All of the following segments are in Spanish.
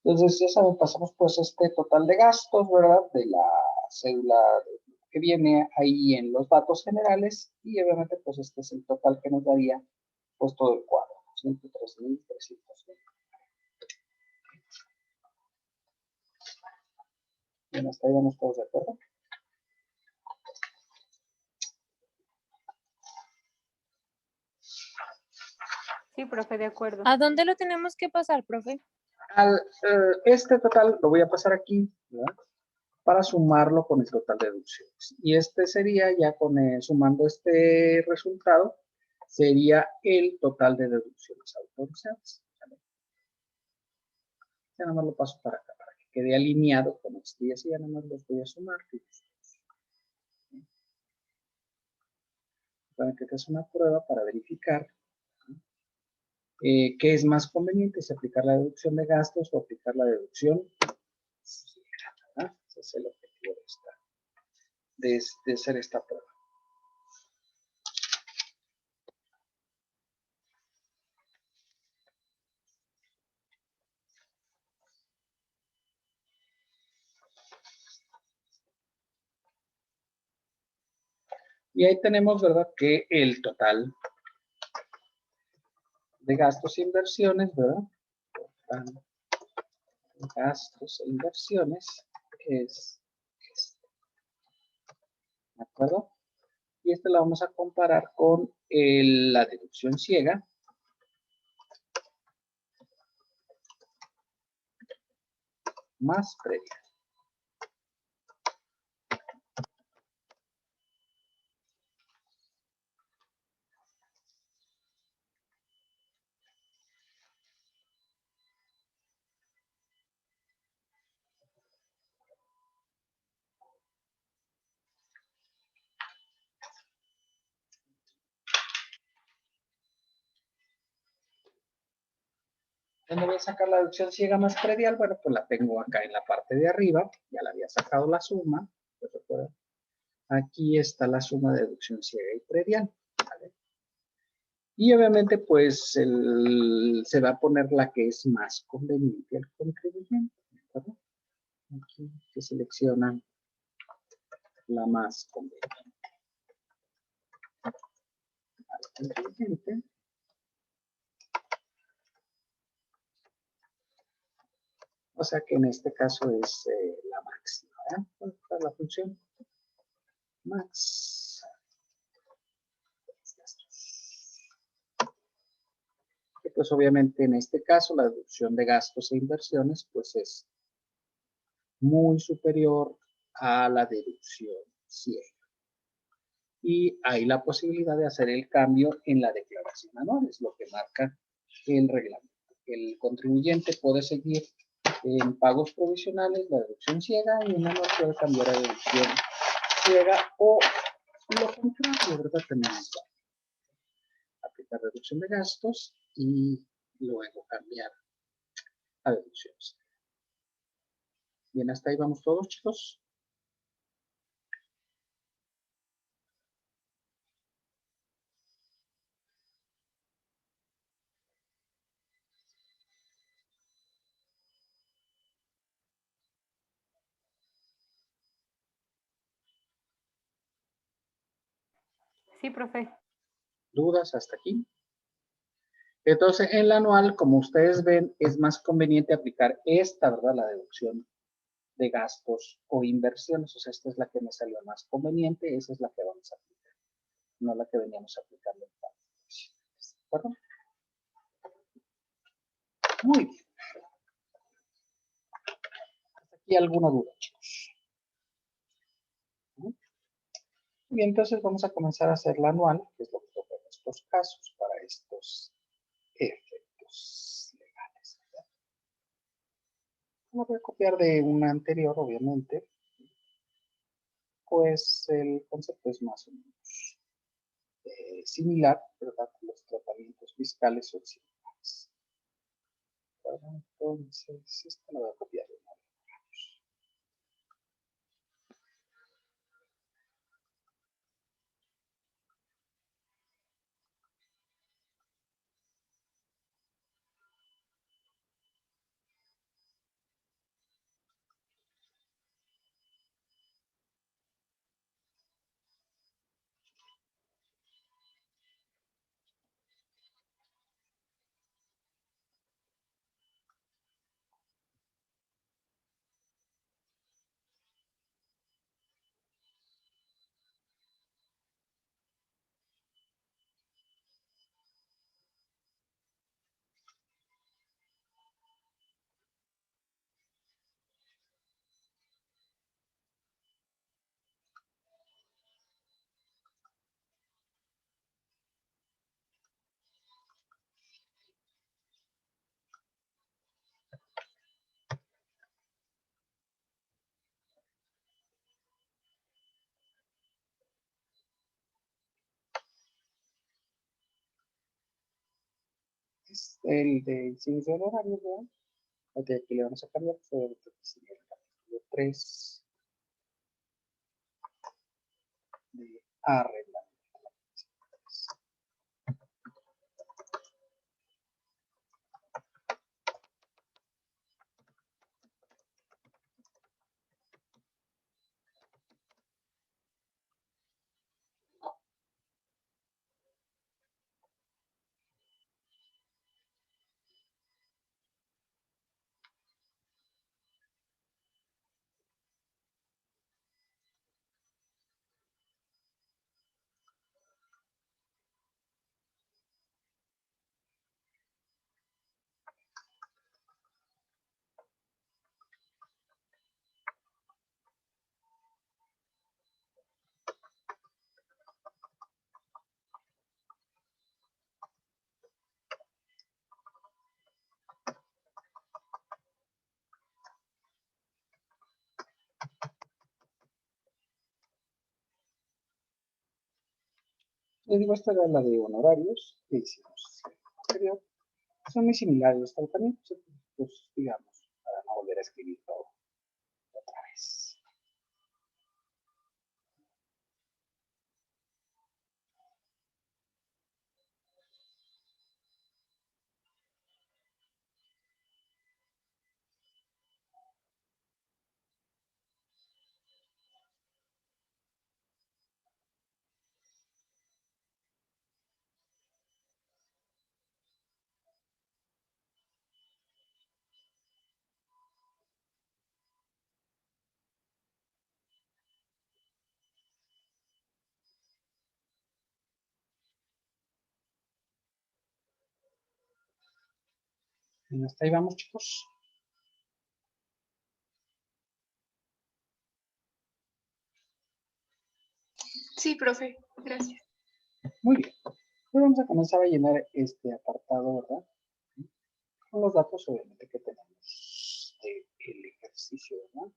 Entonces, ya saben, pasamos pues este total de gastos, ¿verdad? De la cédula que viene ahí en los datos generales y obviamente pues este es el total que nos daría pues todo el cuadro, 103,300. Bien, hasta ahí vamos todos de acuerdo. Sí, profe, de acuerdo. ¿A dónde lo tenemos que pasar, profe? Este total lo voy a pasar aquí, ¿verdad? Para sumarlo con el total de deducciones. Y este sería ya con sumando este resultado, sería el total de deducciones autorizadas. ¿Vale? Ya nada más lo paso para acá, para que quede alineado con este. Y así ya nada más los voy a sumar. Para que te haga una prueba para verificar qué es más conveniente, si aplicar la deducción de gastos o aplicar la deducción. ¿Verdad? Ese es el objetivo de hacer esta prueba. Y ahí tenemos, ¿verdad?, que el total de gastos e inversiones, ¿verdad? Total de gastos e inversiones es este. ¿De acuerdo? Y este lo vamos a comparar con la deducción ciega. Más previa. ¿Dónde voy a sacar la deducción ciega más predial? Bueno, pues la tengo acá en la parte de arriba. Ya la había sacado la suma. Aquí está la suma de deducción ciega y predial. ¿Vale? Y obviamente, pues, se va a poner la que es más conveniente al contribuyente. ¿De acuerdo? Aquí se selecciona la más conveniente al contribuyente. O sea que en este caso es la máxima, ¿verdad? ¿Cuál es la función? Max. Y pues obviamente en este caso la deducción de gastos e inversiones pues es muy superior a la deducción ciega. Y hay la posibilidad de hacer el cambio en la declaración anual, es lo que marca el reglamento. El contribuyente puede seguir en pagos provisionales la deducción ciega y en anual puede cambiar a deducción ciega o lo contrario, ¿verdad? Tenemos aplicar reducción de gastos y luego cambiar a deducciones. Bien, hasta ahí vamos todos, chicos. Sí, profe. ¿Dudas hasta aquí? Entonces, en la anual, como ustedes ven, es más conveniente aplicar esta, ¿verdad? La deducción de gastos o inversiones. O sea, esta es la que me salió más conveniente, esa es la que vamos a aplicar, no la que veníamos aplicando en pagos provisionales. ¿De acuerdo? Muy bien. ¿Hasta aquí alguna duda, chicos? Bien, entonces vamos a comenzar a hacer la anual, que es lo que toca en estos casos, para estos efectos legales. ¿Verdad? Lo voy a copiar de una anterior, obviamente. Pues el concepto es más o menos similar, ¿verdad? Los tratamientos fiscales son similares. Bueno, entonces, esta la voy a copiar de una vez. el de incidencia de horario, ¿verdad? Aquí le vamos a cambiar, pues obviamente aquí sería el capítulo 3 de arrendamiento. Les digo, esta era la de honorarios que hicimos anterior. Son muy similares los tratamientos, pues digamos, para no volver a escribir todo otra vez. Y hasta ahí vamos, chicos. Sí, profe, gracias. Muy bien. Pues vamos a comenzar a llenar este apartado, ¿verdad? Con los datos, obviamente, que tenemos del ejercicio, ¿verdad?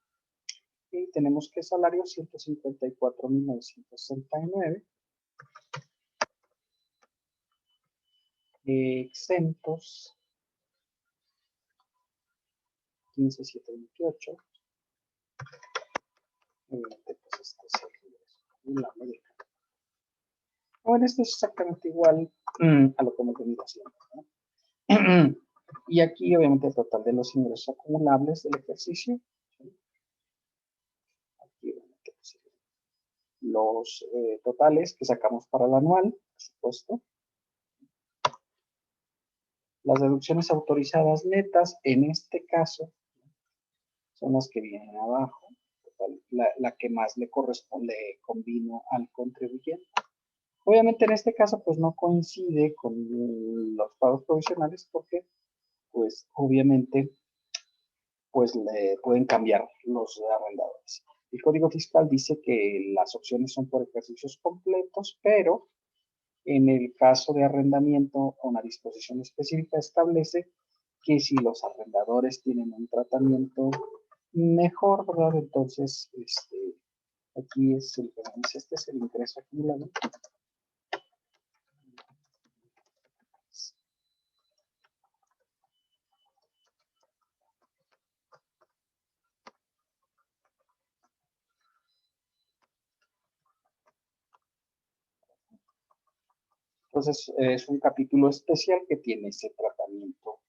Y tenemos que salario 154.969. Exentos 15.728. Obviamente, pues este es el ingreso acumulable de cada. Bueno, esto es exactamente igual a lo que hemos venido haciendo, ¿no? Y aquí, obviamente, el total de los ingresos acumulables del ejercicio. ¿Sí? Aquí, obviamente, pues, los totales que sacamos para el anual, por supuesto. Las deducciones autorizadas netas, en este caso, son las que vienen abajo. La que más le corresponde, convino al contribuyente. Obviamente en este caso pues no coincide con los pagos provisionales porque pues obviamente pues le pueden cambiar los arrendadores. El Código Fiscal dice que las opciones son por ejercicios completos, pero en el caso de arrendamiento, una disposición específica establece que si los arrendadores tienen un tratamiento mejor, ¿verdad? Entonces, aquí es este es el ingreso acumulado. Entonces, es un capítulo especial que tiene ese tratamiento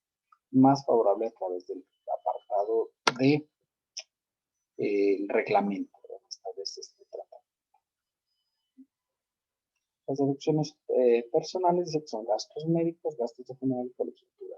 más favorable a través del apartado de el reglamento, ¿verdad? Establece este tratamiento. Las deducciones personales dice que son gastos médicos, gastos de funeral y colegiatura.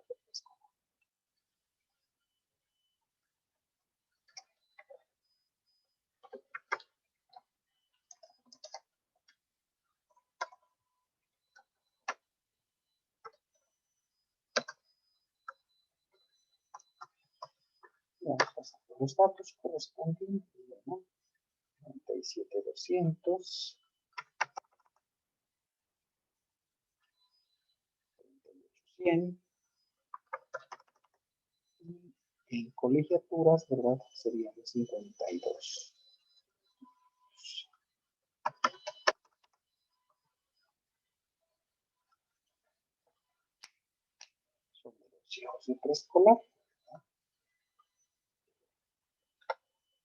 Vamos a pasar por los datos correspondientes, ¿no? 97,200. 38,100. Y en colegiaturas, ¿verdad? Serían 52. Son hijos de preescolar.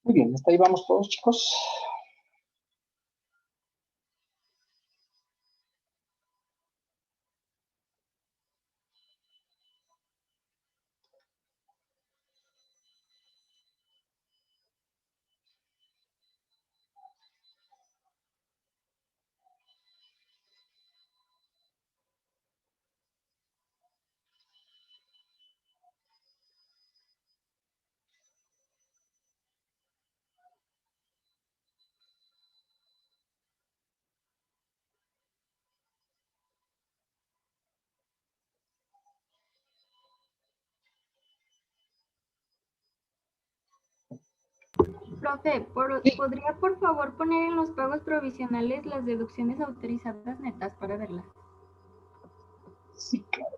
Muy bien, hasta ahí vamos todos, chicos. Profe, ¿podría por favor poner en los pagos provisionales las deducciones autorizadas netas para verlas? Sí, claro.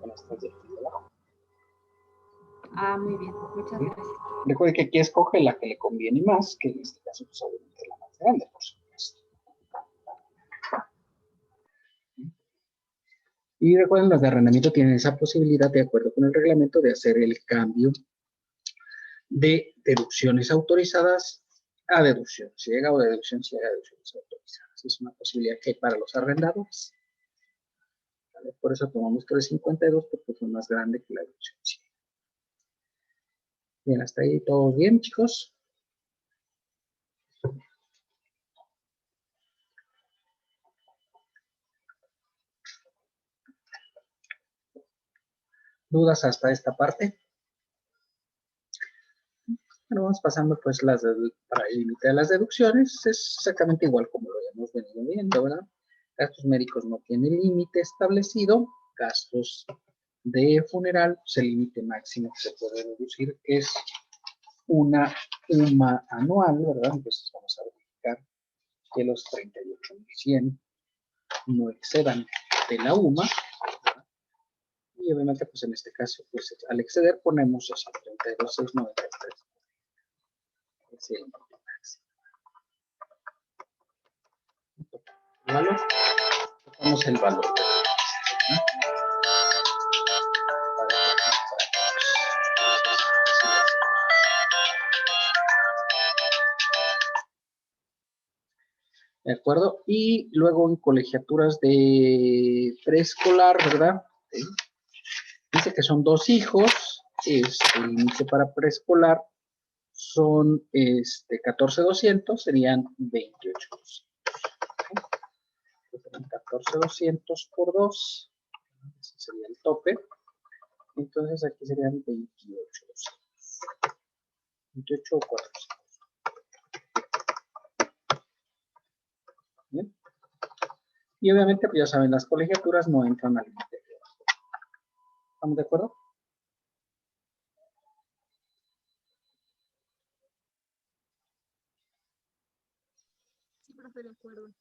Son estas de aquí abajo. Ah, muy bien, muchas gracias. Recuerde que aquí escoge la que le conviene más, que en este caso pues obviamente la más grande, por supuesto. Y recuerden, las de arrendamiento tienen esa posibilidad, de acuerdo con el reglamento, de hacer el cambio de deducciones autorizadas a deducción ciega o de deducción ciega a deducciones autorizadas. Es una posibilidad que hay para los arrendadores. ¿Vale? Por eso tomamos 352, porque fue más grande que la deducción ciega. Bien, hasta ahí todos bien, chicos. ¿Dudas hasta esta parte? Bueno, vamos pasando pues para el límite de las deducciones. Es exactamente igual como lo hemos venido viendo, ¿verdad? Gastos médicos no tienen límite establecido. Gastos de funeral, pues el límite máximo que se puede deducir es una UMA anual, ¿verdad? Entonces vamos a verificar que los 38.100 no excedan de la UMA, ¿verdad? Y obviamente pues en este caso pues al exceder ponemos esos 32.693. Es el límite máximo. ¿Valor? Tocamos el valor. ¿De acuerdo? Y luego en colegiaturas de preescolar, ¿verdad? ¿Sí? Dice que son 2 hijos. El límite para preescolar son 14.200, serían 28.200. ¿Okay? 14.200 por 2, ese sería el tope. Entonces aquí serían 28.200. 28.400. Bien. Y obviamente, pues ya saben, las colegiaturas no entran al límite. ¿Estamos de acuerdo? Sí, profe, de acuerdo.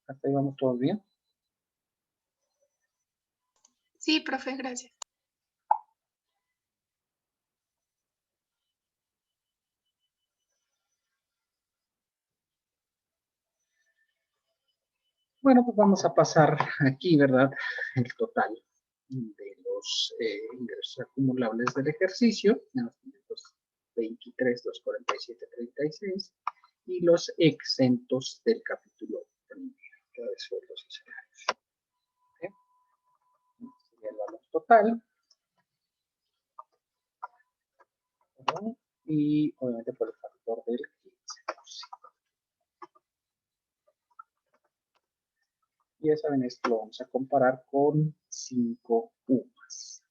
Hasta ahí vamos todos bien. Sí, profe, gracias. Bueno, pues vamos a pasar aquí, ¿verdad? El total de los ingresos acumulables del ejercicio, los 23, los 47, 36, y los exentos del capítulo primero, que de sueldos y salarios. ¿Okay? Este sería el valor total. ¿Verdad? Y obviamente por el factor del 15%. Y ya saben, esto lo vamos a comparar con 5 UMAS.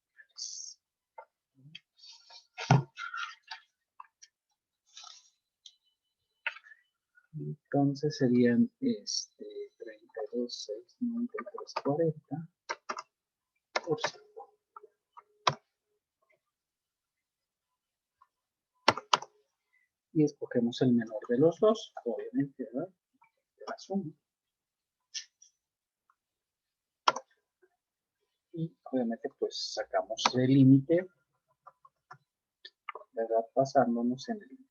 Entonces serían 32.693.40 por 5. Y escogemos el menor de los dos, obviamente, ¿verdad? De la suma. Y obviamente pues sacamos el límite, ¿verdad? Basándonos en el límite.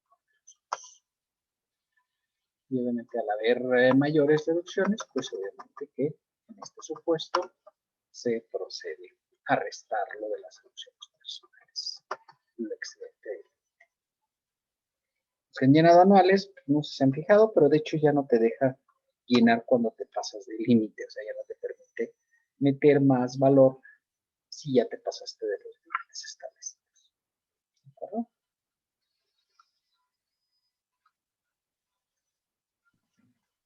Y obviamente al haber mayores deducciones, pues obviamente que en este supuesto se procede a restarlo de las deducciones personales. Lo excedente. Los que han llenado anuales, no sé si se han fijado, pero de hecho ya no te deja llenar cuando te pasas del límite, o sea, ya no te permite meter más valor si ya te pasaste de los límites establecidos. ¿De acuerdo?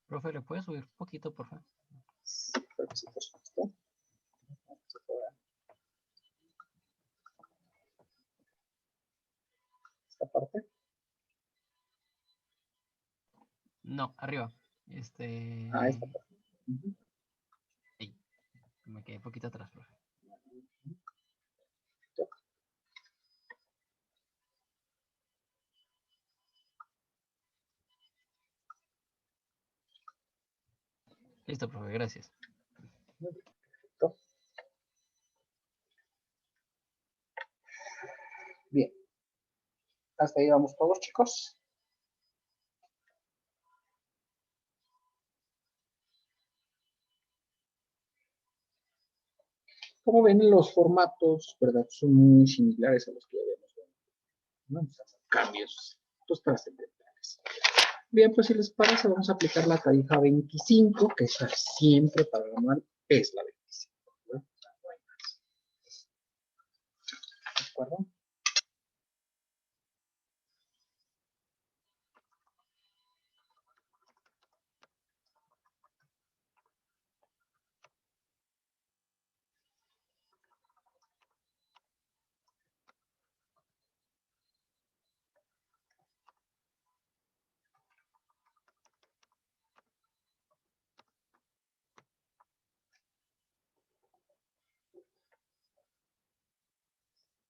Profe, ¿le puedes subir un poquito, por favor? Sí, creo que sí, por supuesto. Se puede. Esta parte. No, arriba. Ah, esta parte. Ujú. Ahí. Me quedé un poquito atrás, profe. Listo, profe, gracias. Perfecto. Bien. Hasta ahí vamos todos, chicos. Como ven, los formatos, ¿verdad? Son muy similares a los que ya habíamos visto, ¿no? O sea, son cambios pues, trascendentales. Bien, pues si les parece, vamos a aplicar la tarifa 25, que es siempre para el anual, es la 25. ¿verdad? O sea, no hay más. ¿De acuerdo?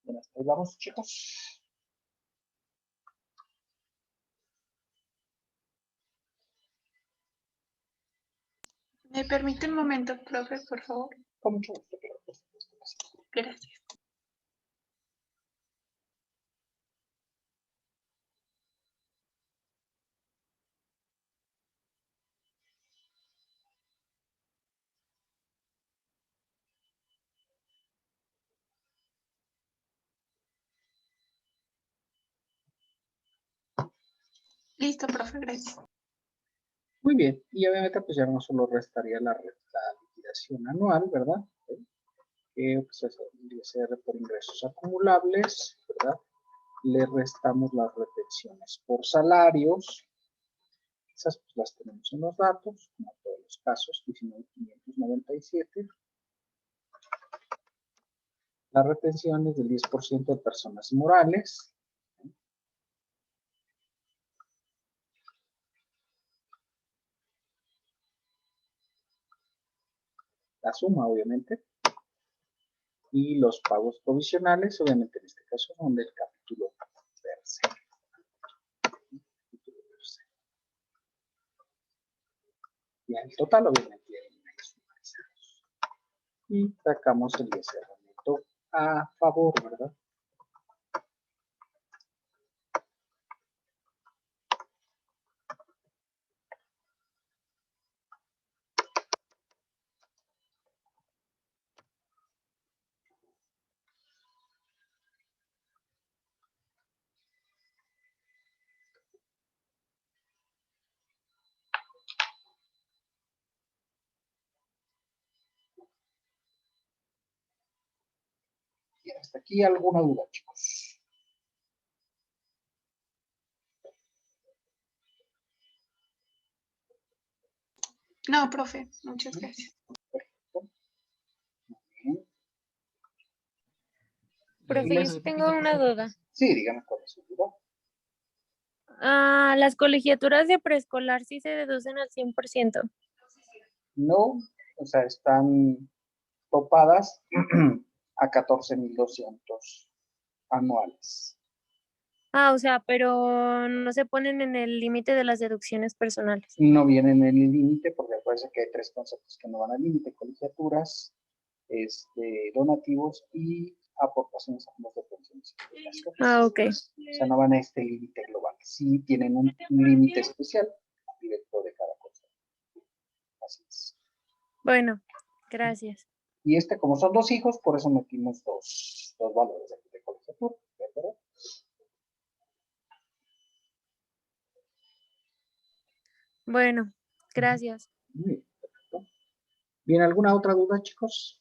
Bien, hasta ahí vamos, chicos. ¿Me permite un momento, profe, por favor? Con mucho gusto, claro, por supuesto que sí. Gracias. Listo, profe, gracias. Muy bien, y obviamente pues ya no solo restaría la liquidación anual, ¿verdad? Que pues, es el ISR por ingresos acumulables, ¿verdad? Le restamos las retenciones por salarios. Esas pues las tenemos en los datos, como en todos los casos, 19.597. Las retenciones del 10% de personas morales. La suma, obviamente. Y los pagos provisionales, obviamente en este caso son del capítulo tercero. Y el total, obviamente, hay sumarizados. Y sacamos el ISR neto a favor, ¿verdad? Y hasta aquí alguna duda, chicos. No, profe, muchas gracias. Perfecto. Muy bien. Profe, ¿Le yo puedes sí subir tengo poquito, una profe? duda. Sí, dígame cuál es su duda. Ah, las colegiaturas de preescolar sí se deducen al 100%. No, o sea, están topadas a 14.200 anuales. Ah, o sea, pero no se ponen en el límite de las deducciones personales. No vienen en el límite, porque acuérdense que hay tres conceptos que no van al límite: colegiaturas, donativos y aportaciones a fondos de pensiones y jubilaciones. Ah, ok. O sea, no van a este límite global. Sí tienen un límite especial directo de cada cosa. Así es. Bueno, gracias. Y como son dos hijos, por eso metimos dos valores de colegiatura, ¿de acuerdo? Bueno, gracias. Muy bien, perfecto. ¿Bien, alguna otra duda, chicos?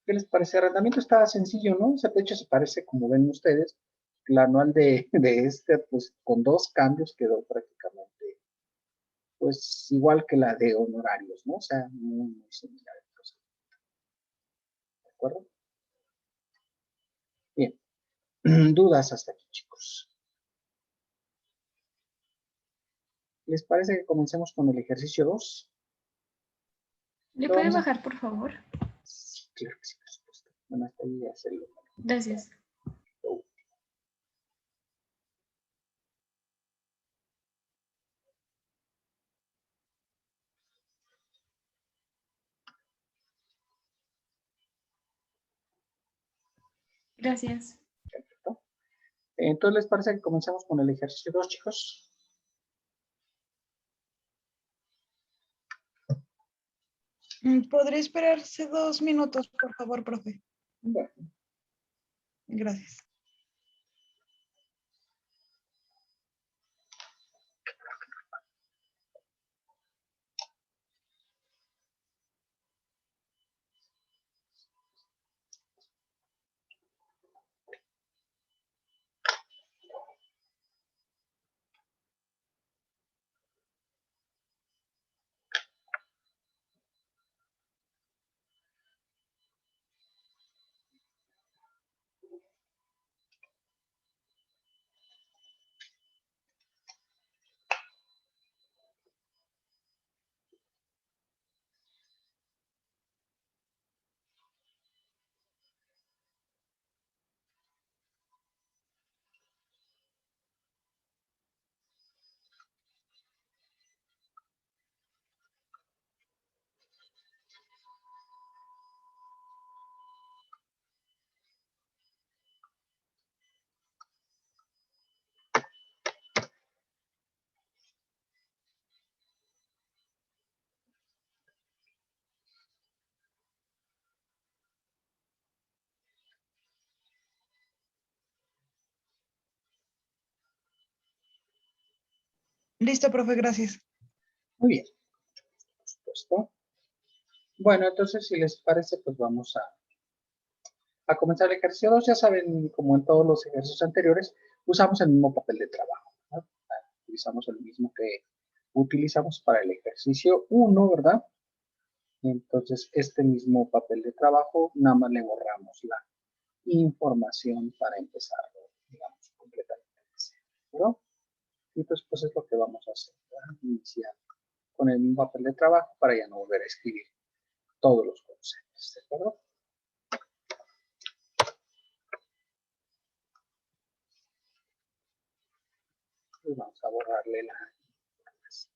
¿Qué les parece? El arrendamiento está sencillo, ¿no? O sea, de hecho se parece, como ven ustedes, el anual de pues con dos cambios quedó prácticamente, pues igual que la de honorarios, ¿no? O sea, muy similar. ¿De acuerdo? Bien. Dudas hasta aquí, chicos. ¿Les parece que comencemos con el ejercicio 2? ¿Le Lo puede vamos a- bajar, por favor? Sí, claro que sí, por supuesto. Bueno, hasta ahí ya se lo- Gracias. Gracias. Perfecto. Entonces, ¿les parece que comencemos con el ejercicio 2, chicos? ¿Podría esperarse 2 minutos, por favor, profe? Bueno, Gracias. Listo, profe, gracias. muy bien. Por supuesto. Bueno, entonces, si les parece, pues vamos a comenzar el ejercicio 2. Ya saben, como en todos los ejercicios anteriores, usamos el mismo papel de trabajo, ¿verdad? Utilizamos el mismo que utilizamos para el ejercicio 1, ¿verdad? Entonces, este mismo papel de trabajo, nada más le borramos la información para empezarlo, digamos, completamente. ¿No? Y entonces, pues es lo que vamos a hacer, ¿verdad? Iniciar con el mismo papel de trabajo para ya no volver a escribir todos los conceptos, ¿de acuerdo? Y vamos a borrarle la información.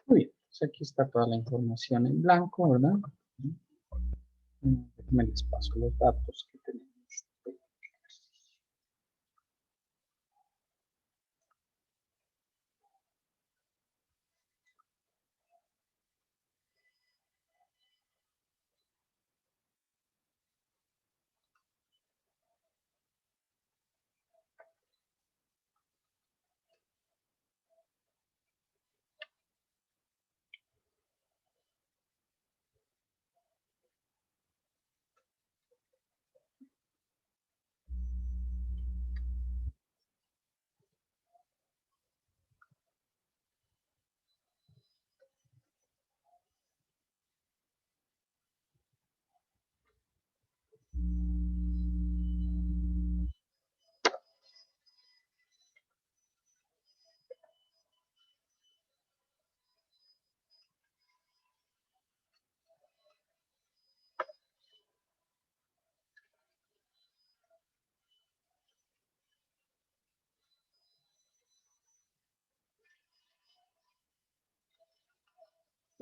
Muy bien, pues aquí está toda la información en blanco, ¿verdad? Me les paso los datos que tenemos.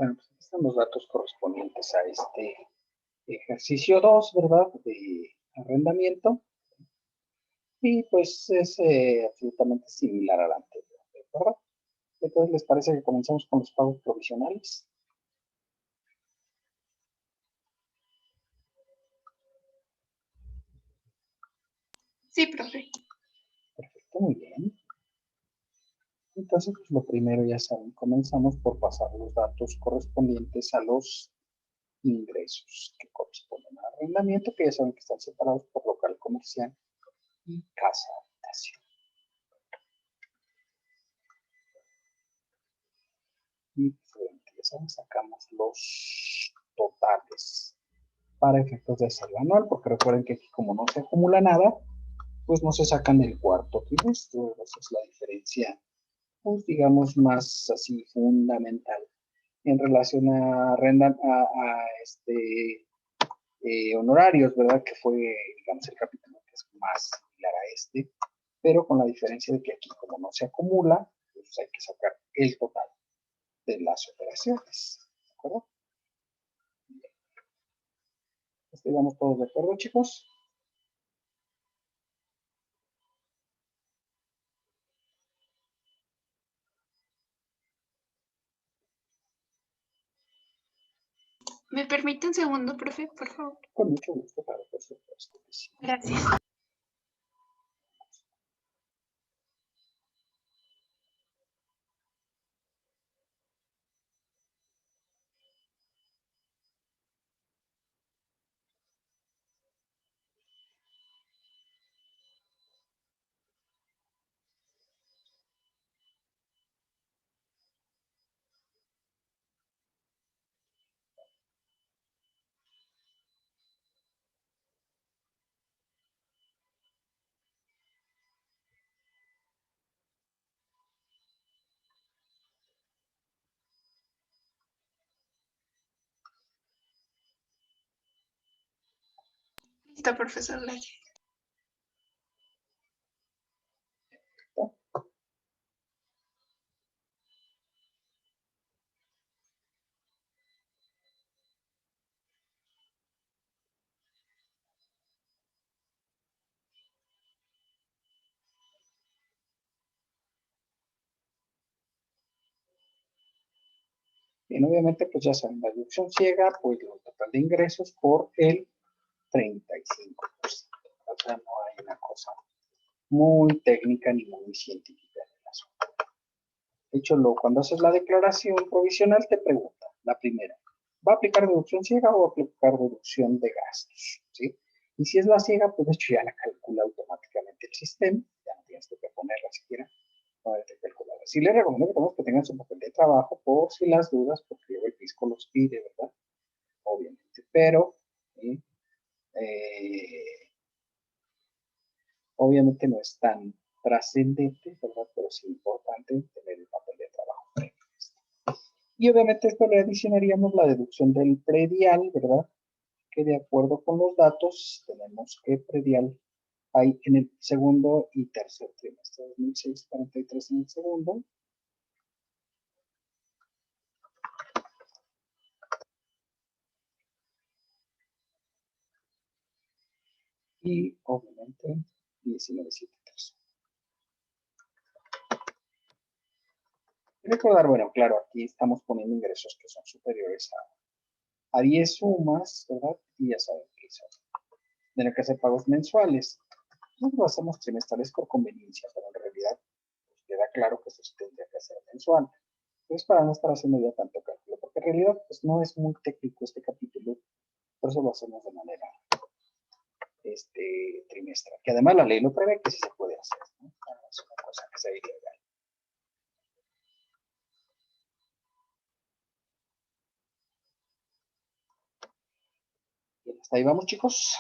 Bueno, pues aquí están los datos correspondientes a este ejercicio 2, ¿verdad? De arrendamiento. Y pues es absolutamente similar al anterior, ¿de acuerdo? Entonces, ¿les parece que comencemos con los pagos provisionales? Sí, profe. Perfecto, muy bien. Entonces, pues lo primero, ya saben, comenzamos por pasar los datos correspondientes a los ingresos que corresponden al arrendamiento, que ya saben que están separados por local comercial y casa habitación. Y pues, ya saben, sacamos los totales para efectos de saldo anual, porque recuerden que aquí como no se acumula nada, pues no se sacan del cuarto trimestre. Esa es la diferencia, pues digamos, más así fundamental en relación a honorarios, ¿verdad? Que fue, digamos, el capítulo que es más similar a este, pero con la diferencia de que aquí como no se acumula, pues hay que sacar el total de las operaciones, ¿de acuerdo? ¿Estamos todos de acuerdo, chicos? ¿Me permite un segundo, profe, por favor? Con mucho gusto, claro, por supuesto que sí. Gracias. Listo, profesor Laya. Bien, obviamente, pues ya saben, la deducción ciega, pues el total de ingresos por el 35%. O sea, no hay una cosa muy técnica ni muy científica en el asunto. De hecho, cuando haces la declaración provisional, te pregunta, la primera, ¿va a aplicar deducción ciega o va a aplicar deducción de gastos? ¿Sí? Y si es la ciega, pues de hecho ya la calcula automáticamente el sistema, ya no tienes que ponerla siquiera. Sí les recomiendo que tengan su papel de trabajo por si las dudas, porque luego el fisco los pide, ¿verdad? Obviamente, pero obviamente no es tan trascendente, ¿verdad? Pero sí importante tener el papel de trabajo previo. Y obviamente esto le adicionaríamos la deducción del predial, ¿verdad? Que de acuerdo con los datos tenemos que predial hay en el segundo y tercer trimestre, 2006, 43 en el segundo. Y obviamente 1973. Recordar, bueno, claro, aquí estamos poniendo ingresos que son superiores a 10 sumas, ¿verdad? Y ya saben que son. Tienen que hacer pagos mensuales. Nosotros lo hacemos trimestrales por conveniencia, pero en realidad pues, queda claro que esto se tendría que hacer mensual. Entonces, para no estar haciendo ya tanto cálculo, porque en realidad pues, no es muy técnico este capítulo, por eso lo hacemos de manera trimestral. Que además la ley lo prevé que sí se puede hacer, ¿no? Es una cosa que se diría legal. Bien, hasta ahí vamos, chicos.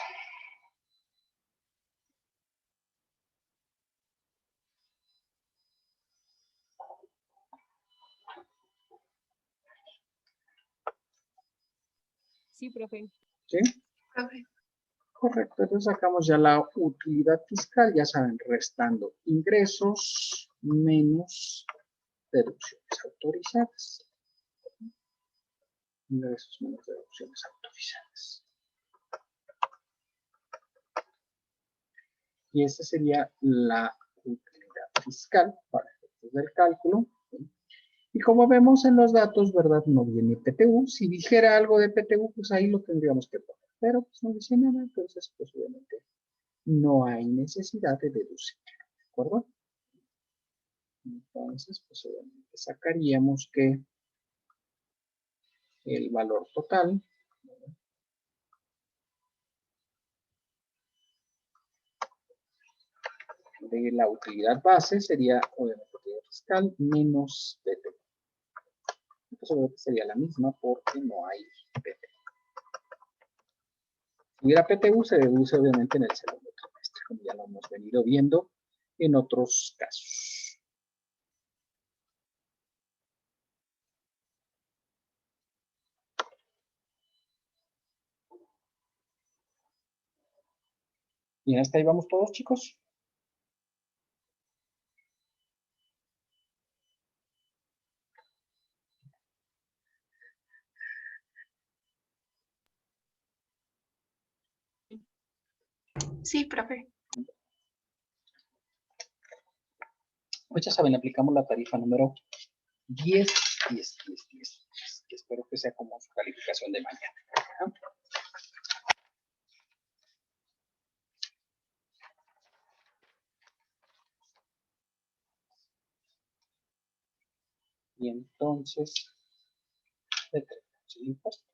Sí, profe. ¿Sí? Profe. Correcto, entonces sacamos ya la utilidad fiscal, ya saben, restando ingresos menos deducciones autorizadas. Ingresos menos deducciones autorizadas. Y esa sería la utilidad fiscal para efectos del cálculo. Y como vemos en los datos, ¿verdad? No viene PTU. Si dijera algo de PTU, pues ahí lo tendríamos que poner. Pero pues no dice nada, entonces pues obviamente no hay necesidad de deducir. ¿De acuerdo? Entonces, pues obviamente sacaríamos que el valor total de la utilidad base sería obviamente utilidad fiscal menos PTU. Entonces obviamente sería la misma porque no hay PTU. Si hubiera PTU, se deduce obviamente en el segundo trimestre, como ya lo hemos venido viendo en otros casos. Bien, hasta ahí vamos todos, chicos. Sí, profe. Pues ya saben, aplicamos la tarifa número 10, 10, 10, 10, que espero que sea como su calificación de mañana. ¿No? Y entonces, determinamos el impuesto.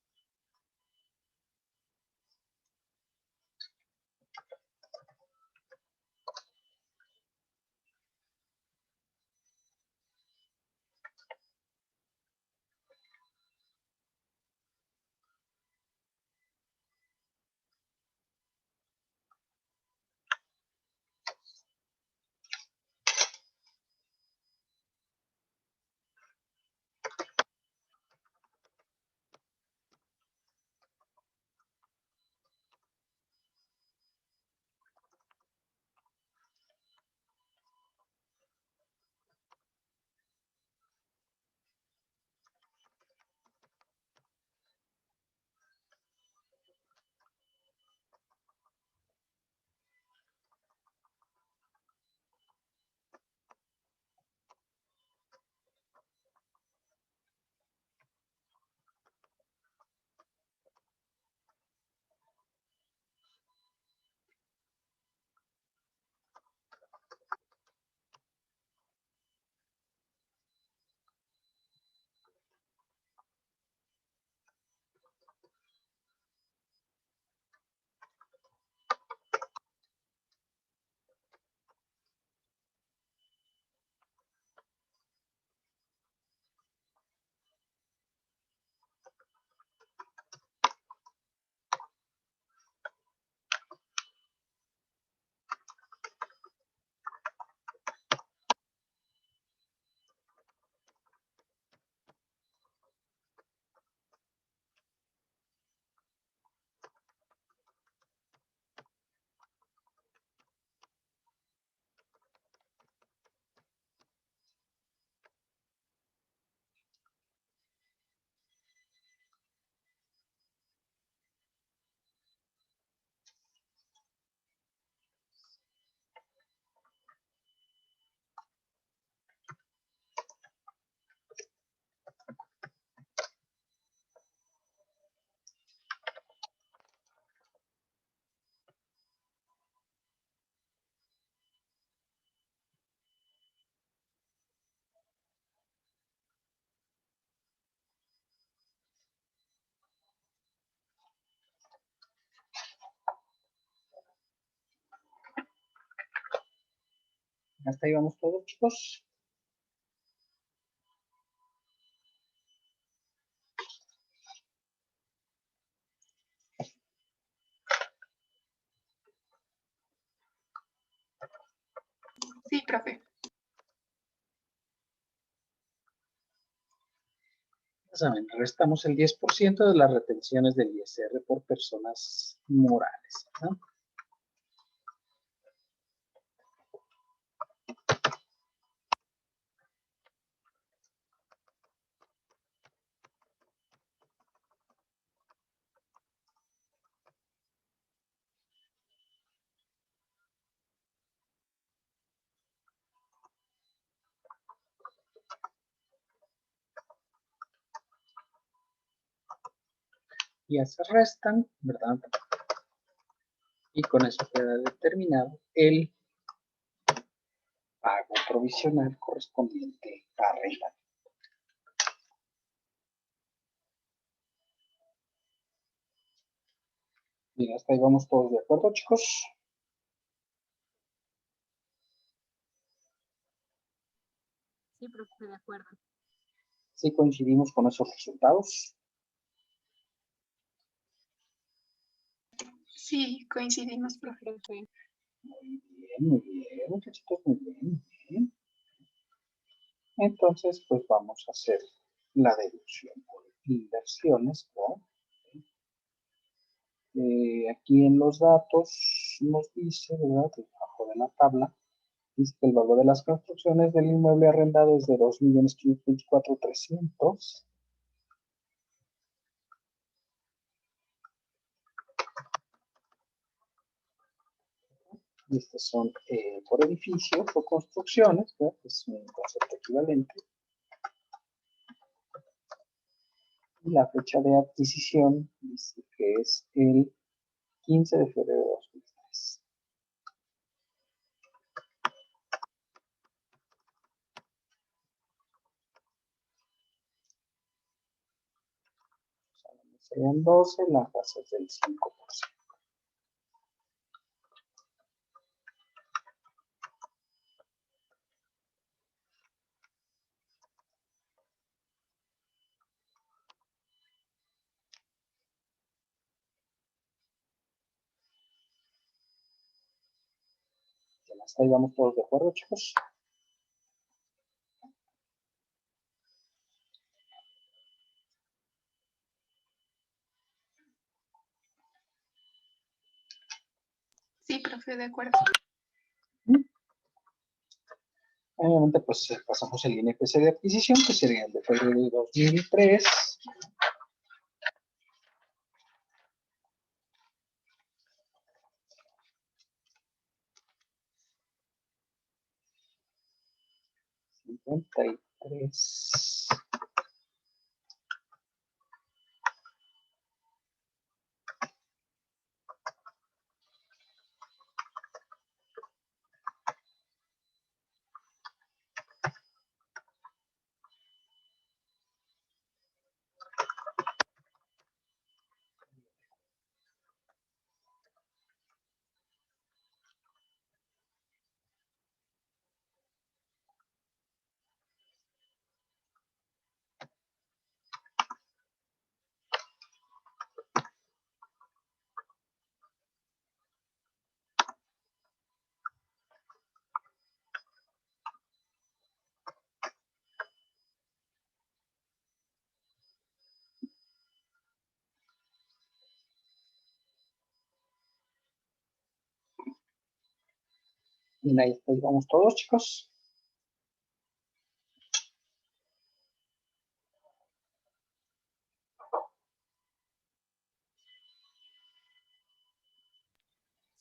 Hasta ahí vamos todos, chicos. Sí, profe. Ya saben, restamos el 10% de las retenciones del ISR por personas morales. ¿No? ya se restan, ¿verdad? Y con eso queda determinado el pago provisional correspondiente a arrendamiento. Bien, hasta ahí vamos todos de acuerdo, chicos. Sí, profe, de acuerdo. Sí coincidimos con esos resultados. Sí, coincidimos, profe. Profe. Muy bien, muchachitos, muy bien, muy bien. Entonces, pues vamos a hacer la deducción por inversiones, ¿verdad? Aquí en los datos nos dice, ¿verdad? Debajo de la tabla, dice que el valor de las construcciones del inmueble arrendado es de 2.524.300. Y estos son por edificios o construcciones, ¿verdad? Es un concepto equivalente. Y la fecha de adquisición dice que es el 15 de febrero de 2003. Serían 12, la tasa es del 5%. Hasta ahí vamos todos de acuerdo, chicos. Sí, profe, de acuerdo. Obviamente, pues pasamos el INPC de adquisición, que sería el de febrero de 2003. $53. Bien, ahí vamos todos, chicos.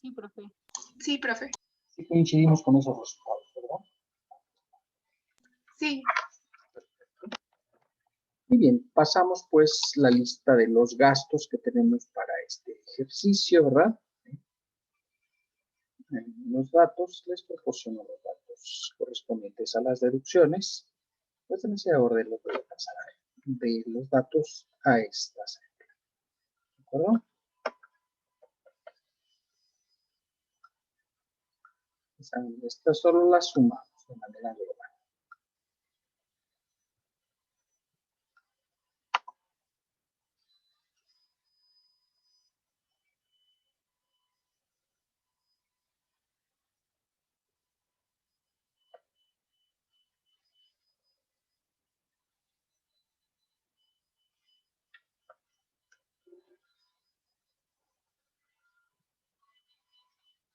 Sí, profe. Sí, profe. Sí coincidimos con esos resultados, ¿verdad? Sí, Muy bien, pasamos pues la lista de los gastos que tenemos para este ejercicio, ¿verdad? Los datos, les proporciono los datos correspondientes a las deducciones. Pues en ese orden lo voy a pasar de los datos a estas. ¿De acuerdo? Esta solo la sumamos de manera global.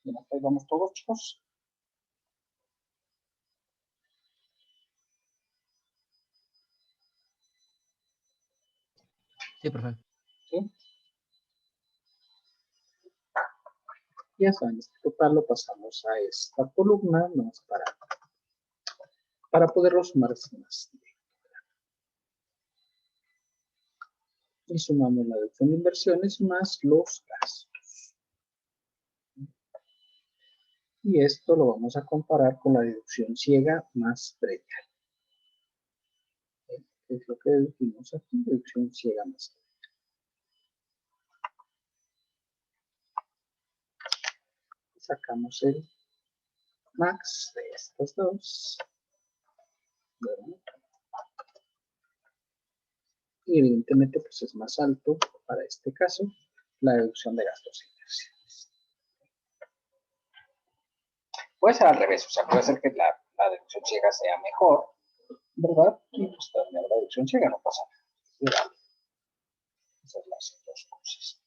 Bien, hasta ahí vamos todos, chicos. Sí, profe. ¿Sí? Ya saben, este total lo pasamos a esta columna, no para poderlo sumar sin más. Y sumamos la deducción de inversiones más los gastos. Y esto lo vamos a comparar con la deducción ciega más predial. ¿Qué es lo que deducimos aquí? Deducción ciega más predial. Sacamos el max de estos dos. Bueno. Y evidentemente pues es más alto para este caso la deducción de gastos e inversiones. Puede ser al revés, o sea, puede ser que la deducción ciega sea mejor, ¿verdad? Y pues también la deducción ciega no pasa nada. Esas son las dos cosas.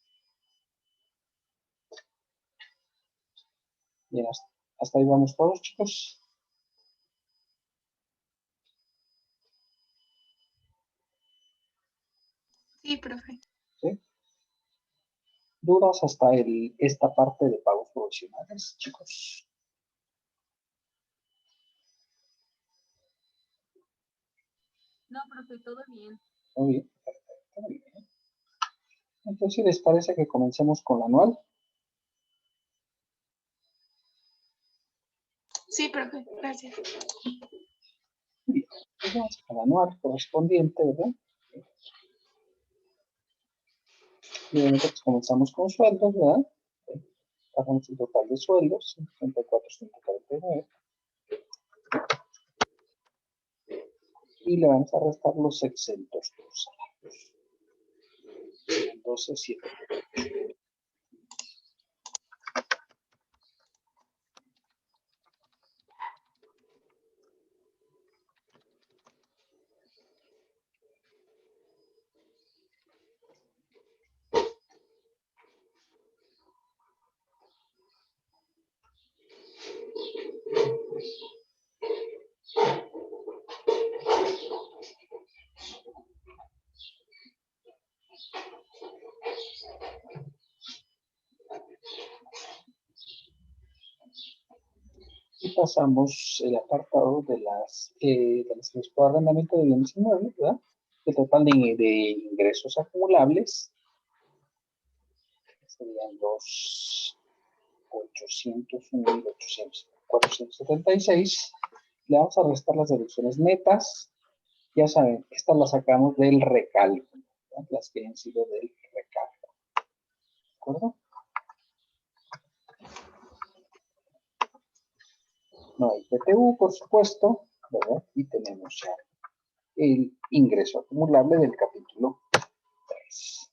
Bien, hasta ahí vamos todos, chicos. Sí, profe. ¿Sí? ¿Dudas hasta esta parte de pagos provisionales, chicos? No, profe, todo bien. Muy bien, perfecto, muy bien. Entonces, ¿les parece que comencemos con la anual? Sí, profe. Gracias. Bien, pues vamos al anual correspondiente, ¿verdad? Y obviamente pues comenzamos con sueldos, ¿verdad? Hagamos el total de sueldos, 64.149. Y le vamos a restar los exentos por salarios. 12.7. Y pasamos el apartado de las por arrendamiento de bienes inmuebles, ¿verdad? El total de ingresos acumulables serían los 476. Le vamos a restar las deducciones netas. Ya saben, estas las sacamos del recálculo, ¿verdad? Las que han sido del recálculo. ¿De acuerdo? No hay PTU, por supuesto, ¿verdad? Y tenemos ya el ingreso acumulable del capítulo 3.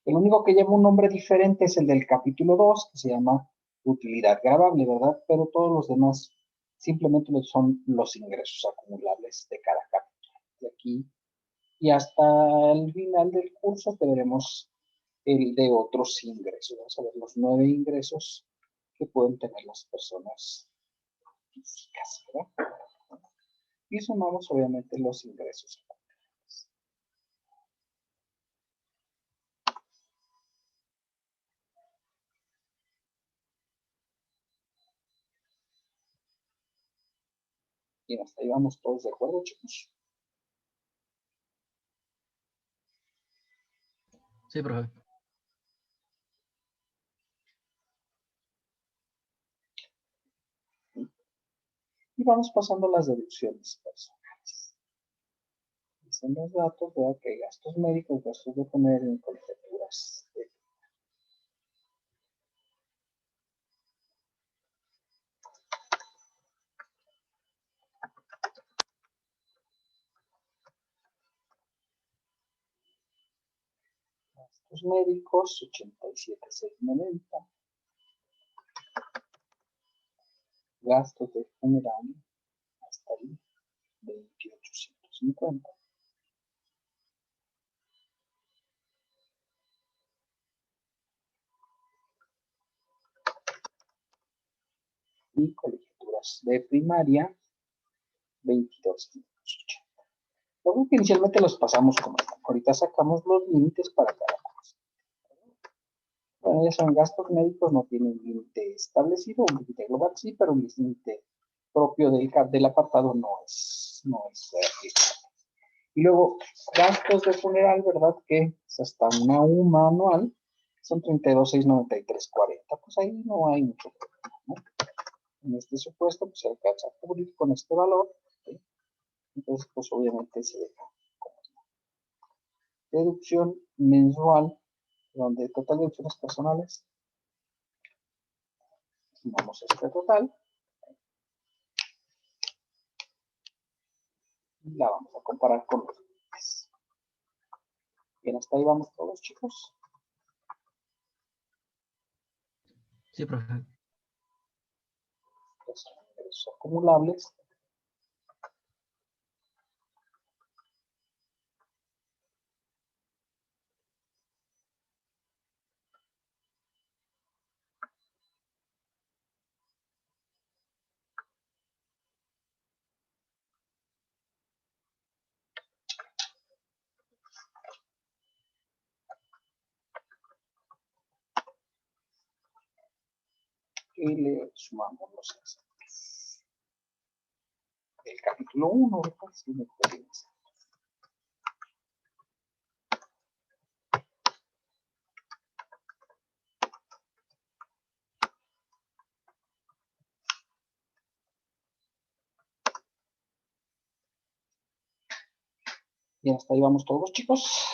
El único que lleva un nombre diferente es el del capítulo 2, que se llama utilidad gravable, ¿verdad? Pero todos los demás simplemente son los ingresos acumulables de cada capítulo. De aquí y hasta el final del curso veremos el de otros ingresos. Vamos a ver los 9 ingresos que pueden tener las personas físicas, ¿verdad? Y sumamos obviamente los ingresos. Y hasta ahí vamos todos de acuerdo, chicos. Sí, profe. Y vamos pasando las deducciones personales. Dicen los datos, ¿verdad? Que hay gastos médicos, gastos de comer en colegiaturas. Gastos médicos, 87,690. Gastos de funeral, hasta ahí, 28,150. Y colegiaturas de primaria, 22,580. Luego que inicialmente los pasamos como están. Ahorita sacamos los límites para cada cosa. Bueno, ya son gastos médicos, no tienen límite establecido, un límite global sí, pero un límite propio del apartado no es aplicable. Y luego, Gastos de funeral, ¿verdad? Que es hasta una UMA anual, son 32,693,40. Pues ahí no hay mucho problema, ¿no? En este supuesto, pues se alcanza a cubrir con este valor, ¿sí? Entonces, pues obviamente se deja como está. Deducción mensual, donde total de deducciones personales, sumamos este total, y la vamos a comparar con los demás. Bien, hasta ahí vamos todos, chicos. Sí, profe. Los ingresos acumulables. Y le sumamos los exentos. El capítulo 1, ¿verdad? Sí, me pueden hacer. Y hasta ahí vamos todos, chicos.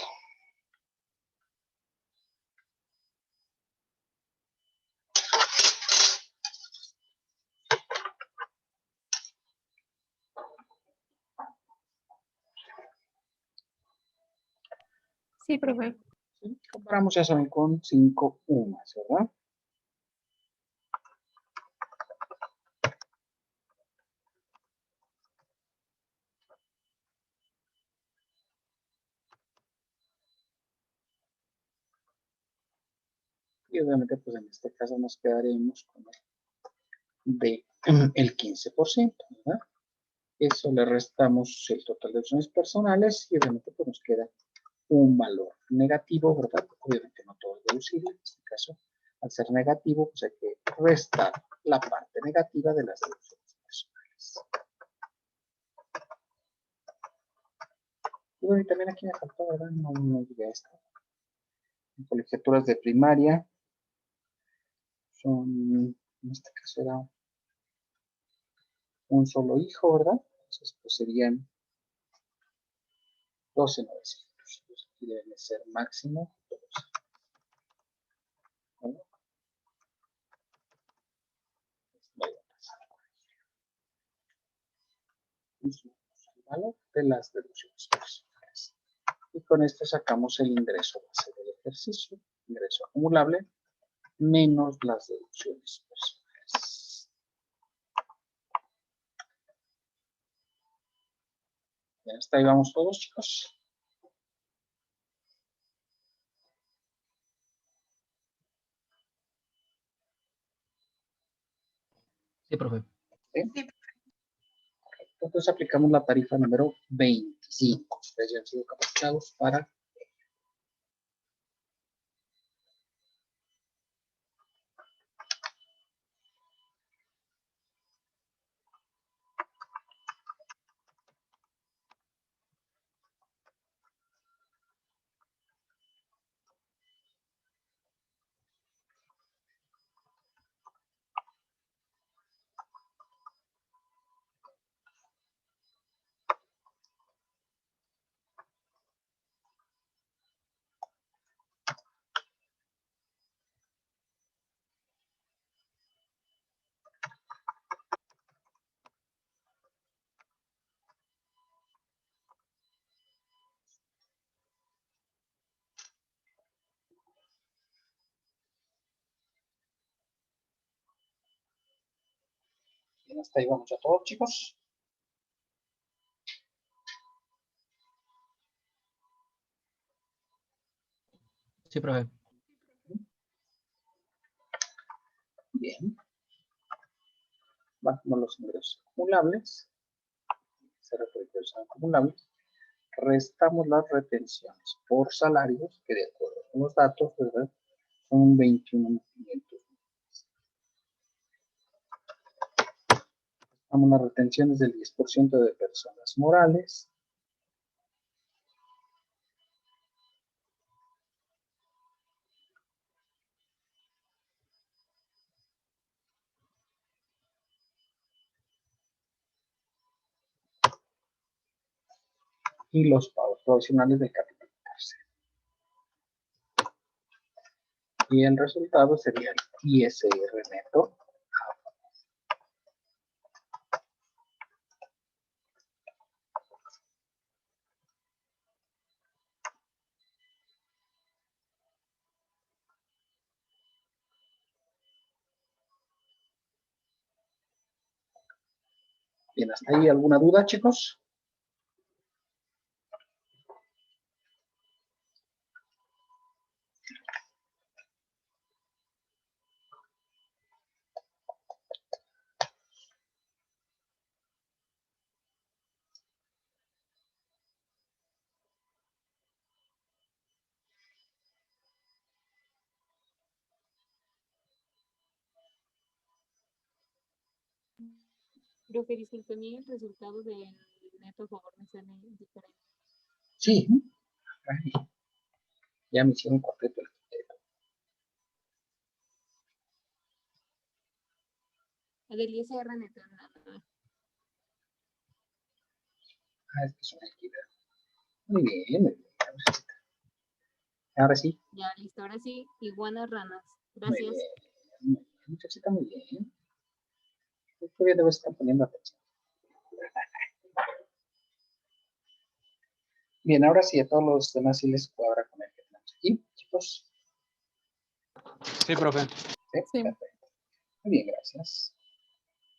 Sí, profe. ¿Sí? Comparamos, ya saben, con 5 UMAS, ¿verdad? Y obviamente, pues en este caso nos quedaremos con el 15%, ¿verdad? Eso le restamos el total de opciones personales y obviamente pues nos queda un valor negativo, ¿verdad? Obviamente no todo es deducible, en este caso, al ser negativo, pues hay que restar la parte negativa de las deducciones personales. Y bueno, y también aquí me faltó, ¿verdad? No llegué a esto. En colegiaturas de primaria son, en este caso era un solo hijo, ¿verdad? Entonces, pues serían 12,900. Entonces, aquí deben de ser máximo 12. ¿Vale? Voy a pasar y sumamos el valor de las deducciones personales. Y con esto sacamos el ingreso base del ejercicio, ingreso acumulable, menos las deducciones personales. Ya hasta ahí vamos todos, chicos. Sí, profe. ¿Sí? Entonces aplicamos la tarifa número 25. Ustedes ya han sido capacitados para... Bien, hasta ahí vamos ya todos, chicos. Sí, profe. Bien. Bajamos los ingresos acumulables. Se refiere a acumulables. Restamos las retenciones por salarios, que de acuerdo con los datos, ¿verdad? Son 21,500. Restamos las retenciones del 10% de personas morales. y los pagos provisionales del capítulo tercero. Y el resultado sería el ISR neto. Bien, ¿hasta ahí alguna duda, chicos? Profe, disculpe, el resultado del neto a favor me sale diferente. Sí. Ay, ya me hicieron completo el criterio. El del ISR neto, nada. Es que es una equidad. Muy bien, muy bien. Ahora sí. Ya, listo, ahora sí, iguanas ranas. Muy Gracias. bien. Muy bien, muchachita, muy bien. Todavía debo estar poniendo atención. Bien, ahora sí, a todos los demás sí les cuadra con el que tenemos aquí, chicos. Sí, profe. Sí, perfecto. Muy bien, gracias.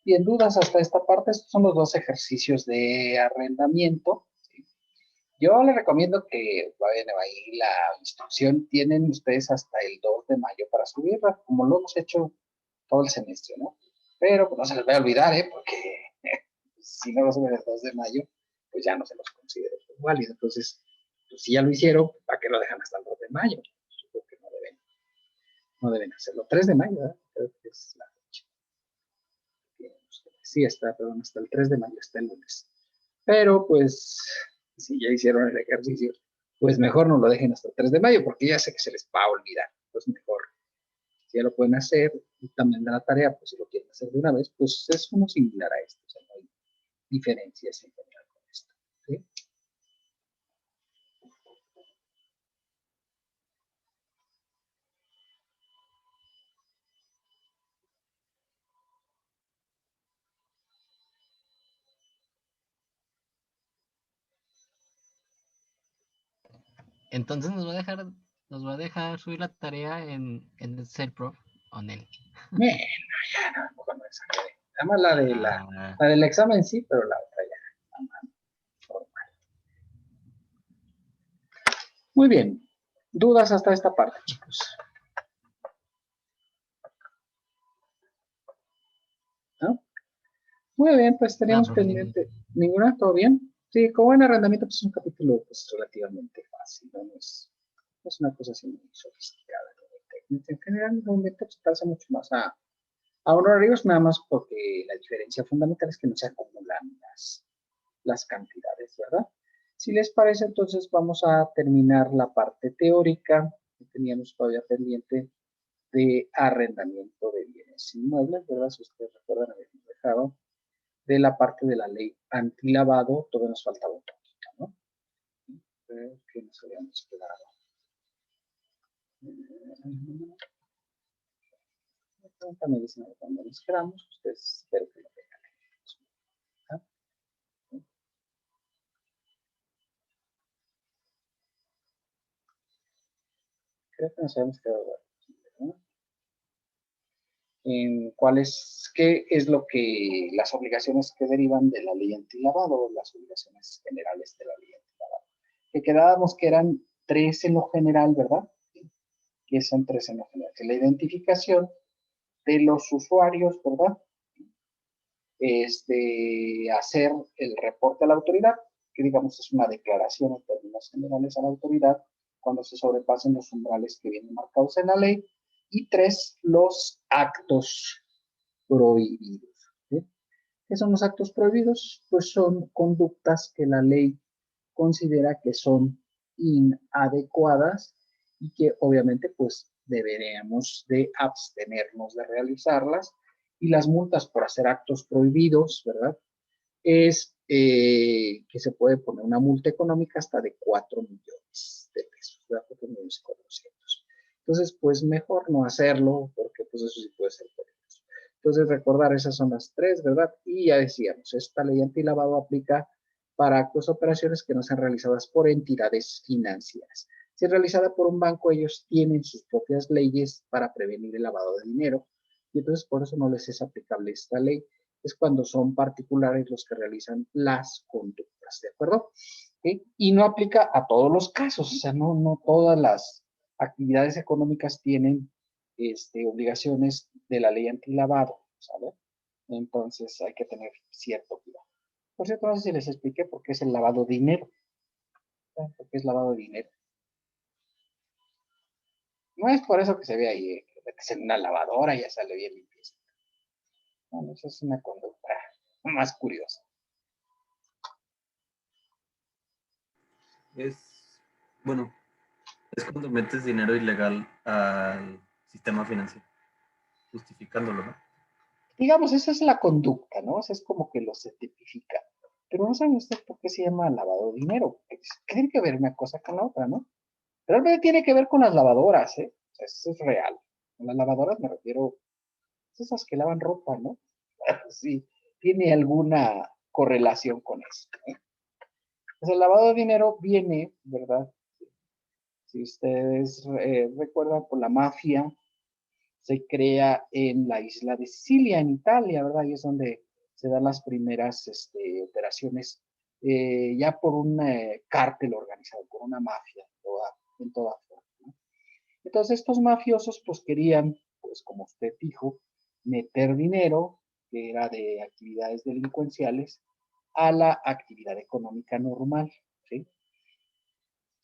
Bien, dudas hasta esta parte. Estos son los dos ejercicios de arrendamiento. ¿Sí? Yo les recomiendo que vayan ahí la instrucción. Tienen ustedes hasta el 2 de mayo para subirla, como lo hemos hecho todo el semestre, ¿no? Pero pues, no se les va a olvidar, porque si no lo suben el 2 de mayo, pues ya no se los considero válido. Entonces, pues, si ya lo hicieron, ¿para qué lo dejan hasta el 2 de mayo? Yo creo que no deben hacerlo. 3 de mayo, ¿verdad? Creo que es la fecha. Sí, está, perdón, hasta el 3 de mayo, está el lunes. Pero, pues, si ya hicieron el ejercicio, pues mejor no lo dejen hasta el 3 de mayo, porque ya sé que se les va a olvidar. Pues mejor, si ya lo pueden hacer, y también de la tarea, pues si lo quieren hacer de una vez, pues es uno similar a esto. O sea, no hay diferencias en general con esto. ¿Sí? Entonces nos va a dejar subir la tarea en el Self-Prof o en el. Bueno, ya no, mejor no exageré. Además Ah, la del examen sí, pero la otra ya. Normal. Muy bien. ¿Dudas hasta esta parte, chicos? ¿No? Muy bien, pues nada, teníamos profe, pendiente. ¿Ninguna? ¿Todo bien? Sí, como buen arrendamiento, pues es un capítulo pues, relativamente fácil, ¿no? No es una cosa así muy sofisticada, ¿no? En general, normalmente se pasa mucho más a honorarios, nada más porque la diferencia fundamental es que no se acumulan las cantidades, ¿verdad? Si les parece, entonces vamos a terminar la parte teórica que teníamos todavía pendiente de arrendamiento de bienes inmuebles, ¿verdad? Si ustedes recuerdan, habíamos dejado de la parte de la ley antilavado, todavía nos faltaba un poquito, ¿no? Que nos habíamos quedado. También dicen cuando nos quedamos, ustedes espero que lo tengan. ¿Ah? Creo que nos habíamos quedado, ¿no? En qué es lo que, las obligaciones que derivan de la ley antilavado, las obligaciones generales de la ley antilavado. Que quedábamos que eran 3 en lo general, ¿verdad? Que son 3 en lo general. Que la identificación de los usuarios, ¿verdad? Hacer el reporte a la autoridad, que digamos es una declaración en términos generales a la autoridad, cuando se sobrepasen los umbrales que vienen marcados en la ley. Y 3, los actos prohibidos. ¿Sí? ¿Qué son los actos prohibidos? Pues son conductas que la ley considera que son inadecuadas y que obviamente pues deberíamos de abstenernos de realizarlas. Y las multas por hacer actos prohibidos, ¿verdad? Es que se puede poner una multa económica hasta de 4 millones de pesos, ¿verdad? 4 millones 400. Entonces, pues mejor no hacerlo, porque pues eso sí puede ser peligroso. Entonces, recordar, esas son las tres, ¿verdad? Y ya decíamos, esta ley antilavado aplica para actos o operaciones que no sean realizadas por entidades financieras. Si es realizada por un banco, ellos tienen sus propias leyes para prevenir el lavado de dinero, y entonces por eso no les es aplicable esta ley. Es cuando son particulares los que realizan las conductas, ¿de acuerdo? ¿Sí? Y no aplica a todos los casos, o sea, no todas las actividades económicas tienen obligaciones de la ley antilavado, ¿sabes? Entonces hay que tener cierto cuidado. Por cierto, no sé si les expliqué por qué es el lavado de dinero. ¿Saben por qué es lavado de dinero? No es por eso que se ve ahí, que metes en una lavadora y ya sale bien limpieza. Bueno, eso es una conducta más curiosa. Bueno, es cuando metes dinero ilegal al sistema financiero, justificándolo, ¿no? Digamos, esa es la conducta, ¿no? O sea, es como que lo se tipifica. Pero no saben ustedes por qué se llama lavado de dinero. ¿Qué tiene que ver una cosa con la otra, no? Realmente tiene que ver con las lavadoras, ¿eh? O sea, eso es real. Con las lavadoras me refiero a esas que lavan ropa, ¿no? Sí, tiene alguna correlación con eso, ¿eh? Pues el lavado de dinero viene, ¿verdad? Si ustedes recuerdan, por la mafia se crea en la isla de Sicilia, en Italia, ¿verdad? Y es donde se dan las primeras operaciones ya por un cártel organizado, por una mafia en toda forma, ¿no? Entonces estos mafiosos pues querían, pues como usted dijo, meter dinero, que era de actividades delincuenciales, a la actividad económica normal, ¿sí?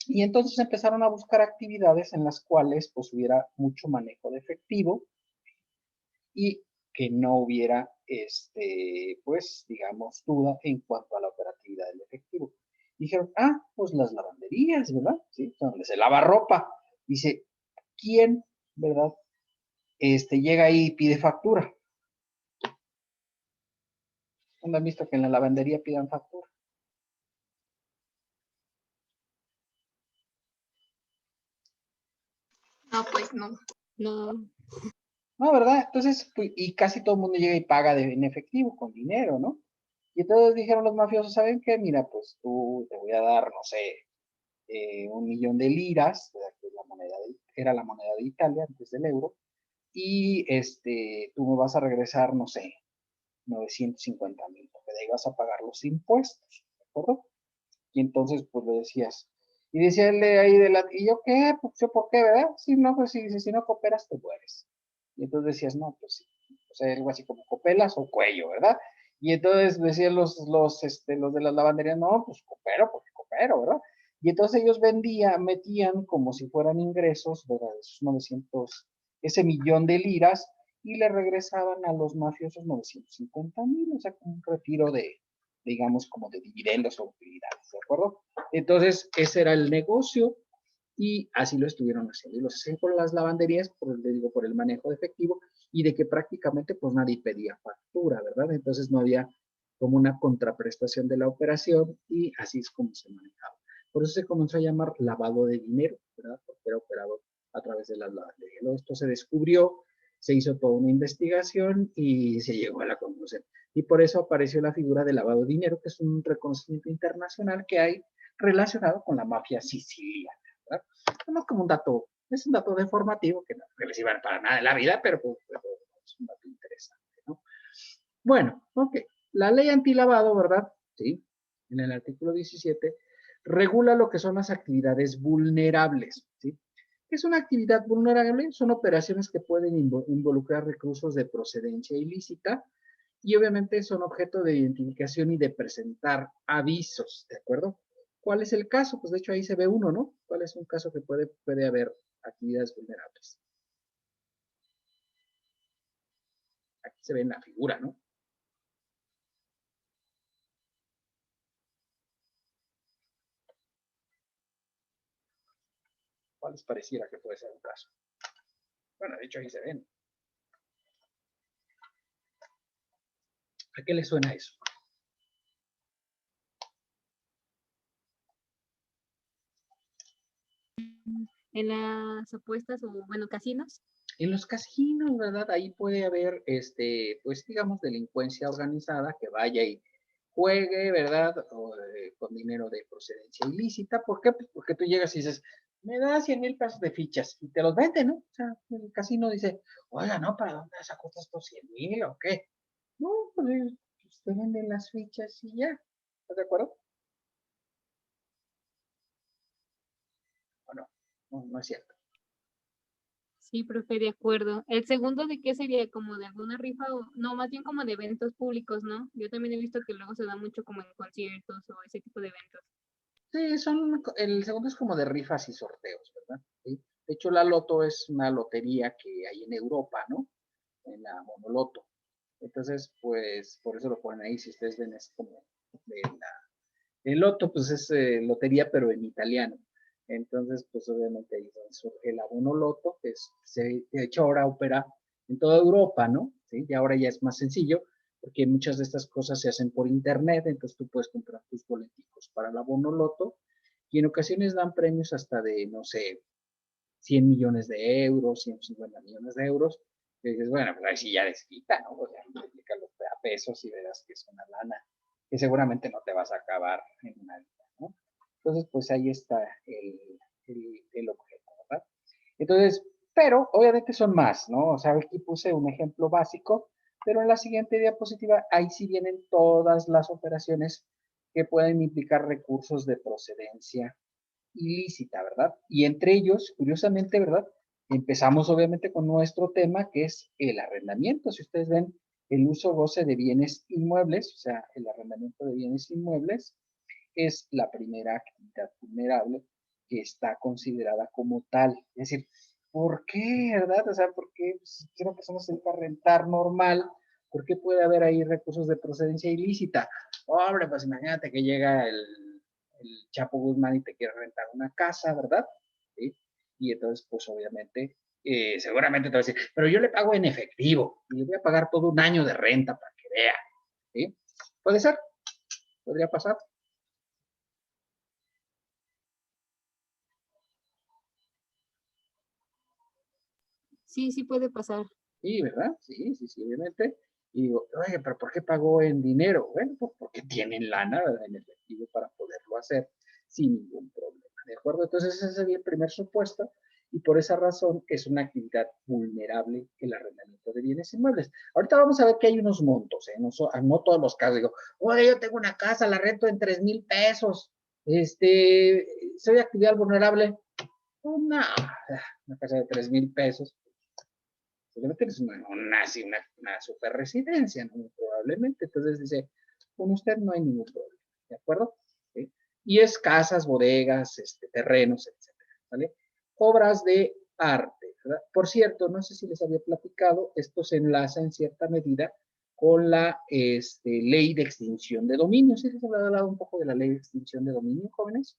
Y entonces empezaron a buscar actividades en las cuales pues hubiera mucho manejo de efectivo y que no hubiera, pues, digamos, duda en cuanto a la operatividad del efectivo. Dijeron, pues las lavanderías, ¿verdad? Sí, donde se lava ropa. Dice, ¿quién, verdad? Llega ahí y pide factura. ¿Dónde han visto que en la lavandería pidan factura? No, pues no. No, No, ¿verdad? Entonces, pues, y casi todo el mundo llega y paga en efectivo, con dinero, ¿no? Y entonces dijeron los mafiosos, ¿saben qué? Mira, pues tú te voy a dar, no sé, 1 millón de liras, que era la moneda de Italia antes del euro, y tú me vas a regresar, no sé, 950,000, porque de ahí vas a pagar los impuestos, ¿de acuerdo? Y entonces, pues le decías, y decía él ahí ¿y yo qué? Pues yo, ¿por qué, verdad? Si no, pues si no cooperas, te mueres. Y entonces decías, no, pues sí. O sea, algo así como copelas o cuello, ¿verdad? Y entonces decían los de las lavanderías, no, pues coopero, porque coopero, ¿verdad? Y entonces ellos metían como si fueran ingresos, ¿verdad? Esos 900, ese 1,000,000 de liras, y le regresaban a los mafiosos 950,000, o sea, como un retiro de, digamos, como de dividendos o utilidades, ¿de acuerdo? Entonces, ese era el negocio y así lo estuvieron haciendo. Y lo hacían por las lavanderías, por el manejo de efectivo y de que prácticamente pues nadie pedía factura, ¿verdad? Entonces no había como una contraprestación de la operación y así es como se manejaba. Por eso se comenzó a llamar lavado de dinero, ¿verdad? Porque era operado a través de las lavanderías. Luego esto se descubrió, se hizo toda una investigación y se llegó a la conclusión. Y por eso apareció la figura de lavado de dinero, que es un reconocimiento internacional que hay relacionado con la mafia siciliana, ¿verdad? No como un dato, es un dato deformativo que no les iba para nada en la vida, pero es un dato interesante, ¿no? Bueno, ok. La ley antilavado, ¿verdad? Sí, en el artículo 17, regula lo que son las actividades vulnerables, ¿sí? ¿Qué es una actividad vulnerable? Son operaciones que pueden involucrar recursos de procedencia ilícita y obviamente son objeto de identificación y de presentar avisos, ¿de acuerdo? ¿Cuál es el caso? Pues de hecho ahí se ve uno, ¿no? ¿Cuál es un caso que puede haber actividades vulnerables? Aquí se ve en la figura, ¿no? ¿Cuál les pareciera que puede ser un caso? Bueno, de hecho ahí se ven. ¿A qué le suena eso? en las apuestas o, bueno, casinos. En los casinos, ¿verdad? Ahí puede haber, pues digamos, delincuencia organizada que vaya y juegue, ¿verdad? Con dinero de procedencia ilícita. ¿Por qué? Pues porque tú llegas y dices, me da 100,000 pesos de fichas y te los venden, ¿no? O sea, el casino dice, oiga, ¿no? ¿Para dónde sacó estos 100,000 o qué? No, pues te venden las fichas y ya. ¿Estás de acuerdo? ¿O no? No, no es cierto. Sí, profe, de acuerdo. ¿El segundo de qué sería? ¿Como de alguna rifa o no, más bien como de eventos públicos, ¿no? Yo también he visto que luego se da mucho como en conciertos o ese tipo de eventos. Sí, el segundo es como de rifas y sorteos, ¿verdad? ¿Sí? De hecho, la Loto es una lotería que hay en Europa, ¿no? En la Monoloto. Entonces, pues, por eso lo ponen ahí, si ustedes ven, es como el Loto, pues es lotería, pero en italiano. Entonces, pues obviamente ahí es donde surge la Monoloto, que de hecho ahora opera en toda Europa, ¿no? ¿Sí? Y ahora ya es más sencillo, porque muchas de estas cosas se hacen por internet, entonces tú puedes comprar tus boleticos para la Monoloto, y en ocasiones dan premios hasta de, no sé, 100 millones de euros, 150 millones de euros, y dices, bueno, pues ahí sí ya desquita, ¿no? O sea, multiplícalos a pesos y verás que es una lana que seguramente no te vas a acabar en una vida, ¿no? Entonces, pues ahí está el objeto, ¿verdad? Entonces, pero obviamente son más, ¿no? O sea, aquí puse un ejemplo básico, pero en la siguiente diapositiva, ahí sí vienen todas las operaciones que pueden implicar recursos de procedencia ilícita, ¿verdad? Y entre ellos, curiosamente, ¿verdad? Empezamos obviamente con nuestro tema, que es el arrendamiento. Si ustedes ven el uso goce de bienes inmuebles, o sea, el arrendamiento de bienes inmuebles, es la primera actividad vulnerable que está considerada como tal. Es decir, ¿por qué, verdad? O sea, ¿por qué si una persona se dedica a rentar normal? ¿Por qué puede haber ahí recursos de procedencia ilícita? Hombre, pues imagínate que llega el Chapo Guzmán y te quiere rentar una casa, ¿verdad? ¿Sí? Y entonces, pues obviamente, seguramente te va a decir, pero yo le pago en efectivo y le voy a pagar todo un año de renta para que vea. ¿Sí? Puede ser, podría pasar. Sí, sí puede pasar. Sí, ¿verdad? Sí, sí, sí, obviamente. Y digo, oye, pero ¿por qué pagó en dinero? Bueno, pues porque tienen lana, ¿verdad? En efectivo para poderlo hacer sin ningún problema, ¿de acuerdo? Entonces ese sería el primer supuesto y por esa razón es una actividad vulnerable el arrendamiento de bienes inmuebles. Ahorita vamos a ver que hay unos montos, ¿eh? No todos los casos. Digo, oye, yo tengo una casa, la rento en 3,000 pesos, soy actividad vulnerable. Pues, no, una casa de 3,000 pesos posiblemente es una super residencia, ¿no? Muy probablemente. Entonces dice, con usted no hay ningún problema, ¿de acuerdo? ¿Sí? Y es casas, bodegas, terrenos, etcétera, ¿vale? Obras de arte, ¿verdad? Por cierto, no sé si les había platicado, esto se enlaza en cierta medida con la ley de extinción de dominio. ¿Sí les habrá hablado un poco de la ley de extinción de dominio, jóvenes?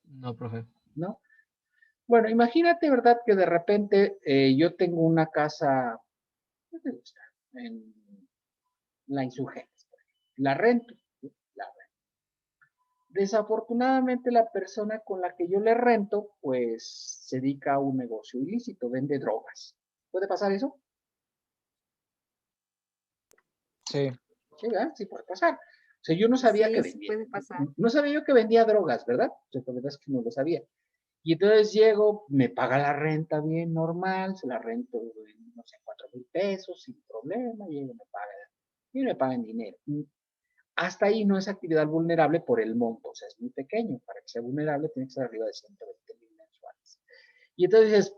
No, profe. ¿No? Bueno, imagínate, ¿verdad? Que de repente yo tengo una casa, ¿qué te gusta? En la Insurgentes, por ejemplo. La rento, ¿sí? La rento. Desafortunadamente la persona con la que yo le rento, pues se dedica a un negocio ilícito, vende drogas. ¿Puede pasar eso? Sí. Sí, ¿verdad? Sí puede pasar. O sea, yo no sabía que Sí, sí vendía, puede pasar. no sabía yo que vendía drogas, ¿verdad? O sea, la verdad es que no lo sabía. Y entonces llego, me paga la renta bien normal, se la rento, no sé, 4,000 pesos sin problema, llego, me paga en dinero. Hasta ahí no es actividad vulnerable por el monto, o sea, es muy pequeño. Para que sea vulnerable tiene que ser arriba de 120,000 mensuales. Y entonces,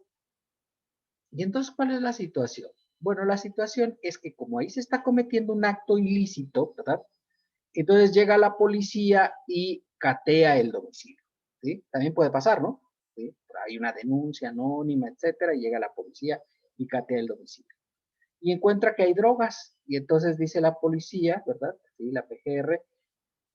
¿y entonces cuál es la situación? Bueno, la situación es que como ahí se está cometiendo un acto ilícito, ¿verdad? Entonces llega la policía y catea el domicilio, ¿sí? También puede pasar, ¿no? ¿Sí? Hay una denuncia anónima, etcétera, y llega la policía y catea el domicilio. Y encuentra que hay drogas, y entonces dice la policía, ¿verdad? Sí, la PGR,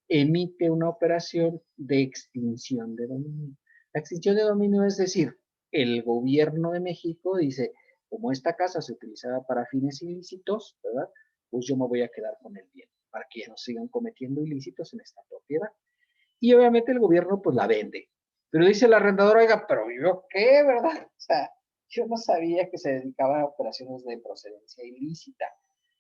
emite una operación de extinción de dominio. La extinción de dominio es decir, el gobierno de México dice, como esta casa se utilizaba para fines ilícitos, ¿verdad? Pues yo me voy a quedar con el bien, para que ya no sigan cometiendo ilícitos en esta propiedad. y obviamente el gobierno pues la vende. Pero dice el arrendador, oiga, pero ¿yo qué, verdad? O sea, yo no sabía que se dedicaba a operaciones de procedencia ilícita.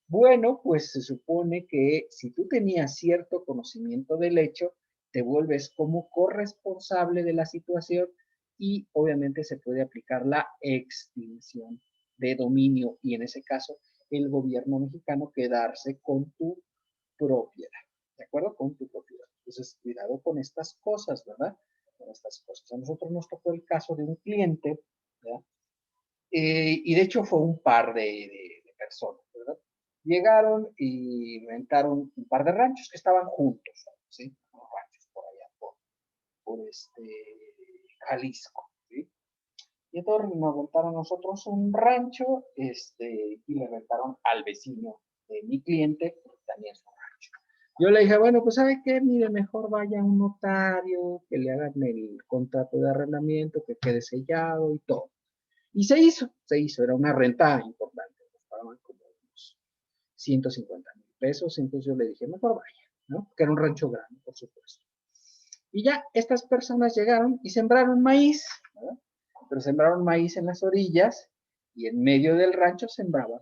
Bueno, pues se supone que si tú tenías cierto conocimiento del hecho, te vuelves como corresponsable de la situación y obviamente se puede aplicar la extinción de dominio y en ese caso el gobierno mexicano quedarse con tu propiedad, ¿de acuerdo? Con tu propiedad. Entonces, cuidado con estas cosas, ¿verdad? Con estas cosas. A nosotros nos tocó el caso de un cliente, ¿verdad? Y de hecho fue un par de personas, ¿verdad? Llegaron y rentaron un par de ranchos que estaban juntos, ¿sí? Unos ranchos por allá, por Jalisco, ¿sí? Y entonces nos rentaron nosotros un rancho, y le rentaron al vecino de mi cliente también su rancho. Yo le dije, bueno, pues ¿sabe qué? Mire, mejor vaya a un notario, que le hagan el contrato de arrendamiento, que quede sellado y todo. Y se hizo, era una renta importante, nos pagaban como unos 150,000 pesos, entonces yo le dije, mejor vaya, ¿no? Que era un rancho grande, por supuesto. Y ya estas personas llegaron y sembraron maíz, ¿verdad? Pero sembraron maíz en las orillas y en medio del rancho sembraban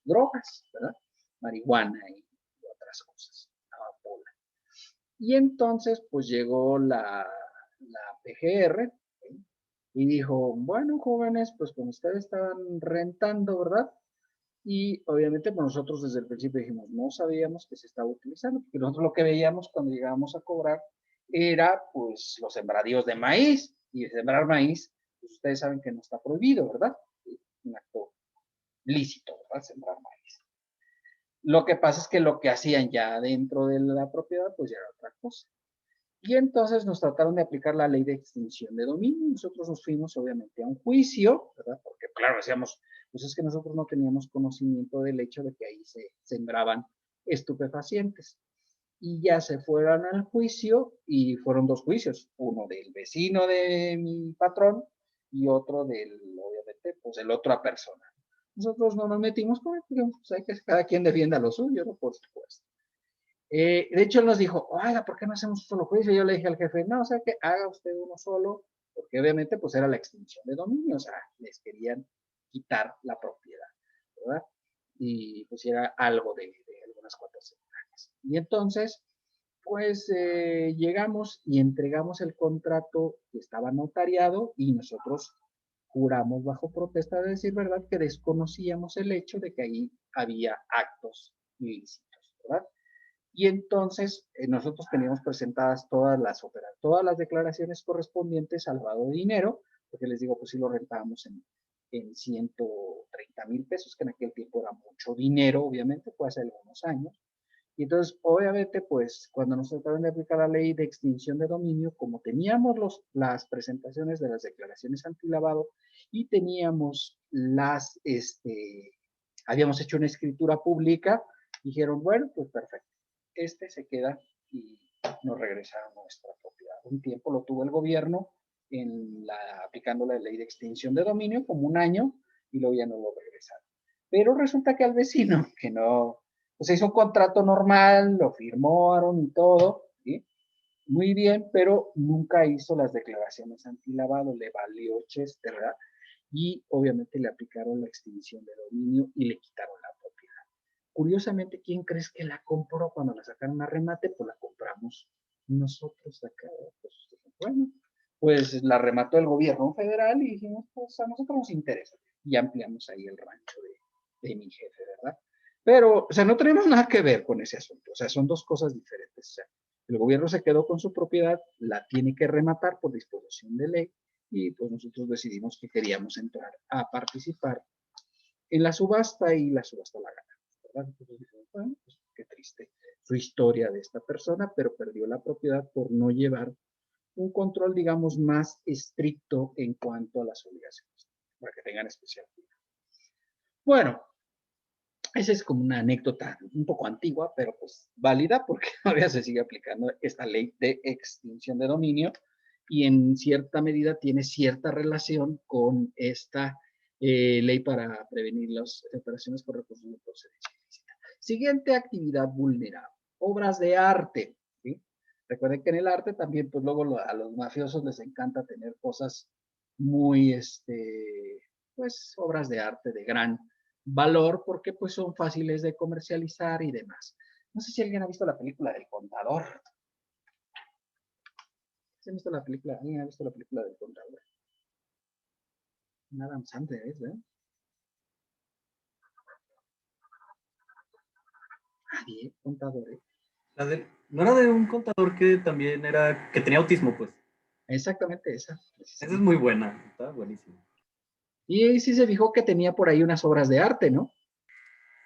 drogas, ¿verdad? Marihuana y otras cosas, amapola. Y entonces, pues llegó la PGR, ¿sí? Y dijo, bueno, jóvenes, pues como ustedes estaban rentando, ¿verdad? Y obviamente pues nosotros desde el principio dijimos, no sabíamos que se estaba utilizando, porque nosotros lo que veíamos cuando llegábamos a cobrar era pues los sembradíos de maíz, y sembrar maíz, pues ustedes saben que no está prohibido, ¿verdad? Un acto lícito, ¿verdad? Sembrar maíz. Lo que pasa es que lo que hacían ya dentro de la propiedad, pues ya era otra cosa. Y entonces nos trataron de aplicar la ley de extinción de dominio. Nosotros nos fuimos obviamente a un juicio, ¿verdad? Porque claro, decíamos, pues es que nosotros no teníamos conocimiento del hecho de que ahí se sembraban estupefacientes. Y ya se fueron al juicio y fueron dos juicios, uno del vecino de mi patrón y otro del, obviamente, pues el otra persona. Nosotros no nos metimos con él, porque pues, hay que cada quien defienda lo suyo, ¿no? Por supuesto. De hecho, él nos dijo, oiga, ¿por qué no hacemos un solo juicio? Yo le dije al jefe, no, o sea, que haga usted uno solo, porque obviamente pues era la extinción de dominio, o sea, les querían quitar la propiedad, ¿verdad? Y pues era algo de algunas cuantas semanas. Y entonces, pues llegamos y entregamos el contrato que estaba notariado y nosotros juramos bajo protesta de decir verdad que desconocíamos el hecho de que ahí había actos ilícitos, ¿verdad? Y entonces nosotros teníamos presentadas todas las declaraciones correspondientes al lavado de dinero, porque les digo, pues sí lo rentábamos en 130,000 pesos, que en aquel tiempo era mucho dinero, obviamente, fue hace algunos años. Y entonces, obviamente, pues cuando nos trataron de aplicar la ley de extinción de dominio, como teníamos las presentaciones de las declaraciones antilavado y teníamos habíamos hecho una escritura pública, dijeron, bueno, pues perfecto, se queda y nos regresaron nuestra propiedad. Un tiempo lo tuvo el gobierno aplicando la ley de extinción de dominio como un año y luego ya no lo regresaron. Pero resulta que al vecino, que no, pues hizo un contrato normal, lo firmaron y todo, ¿sí? Muy bien, pero nunca hizo las declaraciones antilavado, le valió Chester, ¿verdad? Y obviamente le aplicaron la extinción de dominio y le quitaron la propiedad. Curiosamente, ¿quién crees que la compró cuando la sacaron a remate? Pues la compramos nosotros acá. Pues, bueno, pues la remató el gobierno federal y dijimos, pues a nosotros nos interesa. Y ampliamos ahí el rancho de mi jefe, ¿verdad? Pero, o sea, no tenemos nada que ver con ese asunto. O sea, son dos cosas diferentes. O sea, el gobierno se quedó con su propiedad, la tiene que rematar por disposición de ley y pues nosotros decidimos que queríamos entrar a participar en la subasta y la subasta la ganamos, ¿verdad? Entonces dijimos, bueno, pues qué triste su historia de esta persona, pero perdió la propiedad por no llevar un control, digamos, más estricto en cuanto a las obligaciones, para que tengan especial cuidado. Bueno, esa es como una anécdota un poco antigua, pero pues válida porque todavía se sigue aplicando esta ley de extinción de dominio y en cierta medida tiene cierta relación con esta ley para prevenir las operaciones por recursos de procedencia ilícita. Siguiente actividad vulnerable, obras de arte. ¿Sí? Recuerden que en el arte también, pues luego a los mafiosos les encanta tener cosas muy, pues, obras de arte de gran valor, porque pues son fáciles de comercializar y demás. No sé si alguien ha visto la película del Contador. ¿Sí han visto la película? ¿Alguien ha visto la película del Contador? Adam Sandler, ¿eh? Nadie, Contador, ¿eh? ¿No era de un contador que también era, que tenía autismo, pues? Exactamente esa. Esa es muy buena, está buenísima. Y sí se fijó que tenía por ahí unas obras de arte, ¿no?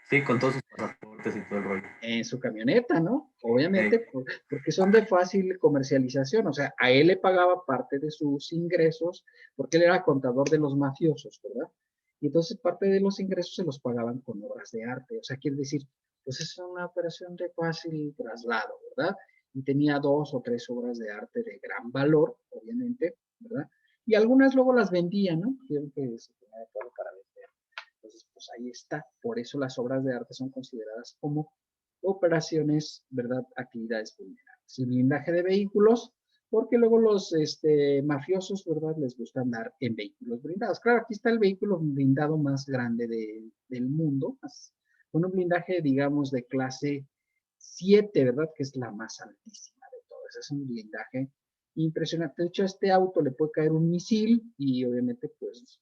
Sí, con todos sus pasaportes y todo el rollo. En su camioneta, ¿no? Obviamente, porque son de fácil comercialización. O sea, a él le pagaba parte de sus ingresos, porque él era contador de los mafiosos, ¿verdad? Y entonces parte de los ingresos se los pagaban con obras de arte. O sea, quiere decir, pues es una operación de fácil traslado, ¿verdad? Y tenía 2 o 3 obras de arte de gran valor, obviamente, ¿verdad? Y algunas luego las vendía, ¿no? Creo que se tenía de todo para vender. Entonces, pues ahí está. Por eso las obras de arte son consideradas como operaciones, ¿verdad? Actividades vulnerables. El blindaje de vehículos, porque luego los mafiosos, ¿verdad? Les gusta andar en vehículos blindados. Claro, aquí está el vehículo blindado más grande del mundo, con un blindaje, digamos, de clase 7, ¿verdad? Que es la más altísima de todas. Es un blindaje impresionante. De hecho, a este auto le puede caer un misil y obviamente, pues,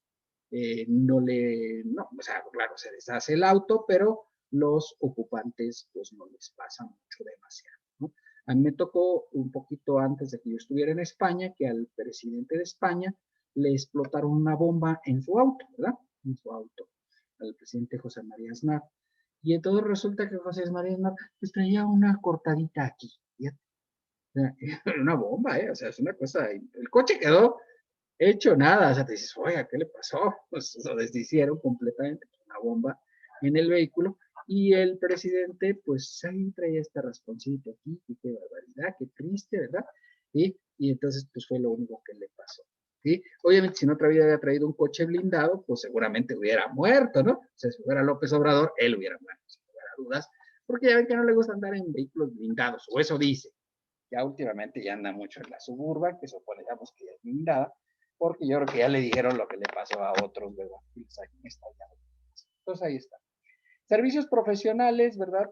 no, o sea, claro, se deshace el auto, pero los ocupantes, pues, no les pasa mucho demasiado, ¿no? A mí me tocó un poquito antes de que yo estuviera en España, que al presidente de España le explotaron una bomba en su auto, ¿verdad? En su auto, al presidente José María Aznar. Y entonces resulta que José María Aznar pues traía una cortadita aquí, ¿ya? Una bomba, ¿eh? O sea, es una cosa, el coche quedó hecho nada, o sea, te dices, oiga, ¿qué le pasó? Pues lo deshicieron completamente, una bomba en el vehículo, y el presidente, pues ahí traía este rasponcito aquí, y qué barbaridad, qué triste, ¿verdad? Y entonces, pues fue lo único que le pasó. ¿Sí? Obviamente, si no hubiera traído un coche blindado, pues seguramente hubiera muerto, ¿no? O sea, si fuera López Obrador, él hubiera muerto, sin lugar a dudas, porque ya ven que no le gusta andar en vehículos blindados, o eso dice. Ya últimamente ya anda mucho en la Suburban, que suponemos que ya es blindada, porque yo creo que ya le dijeron lo que le pasó a otros, ¿verdad? Entonces ahí está. Servicios profesionales, ¿verdad?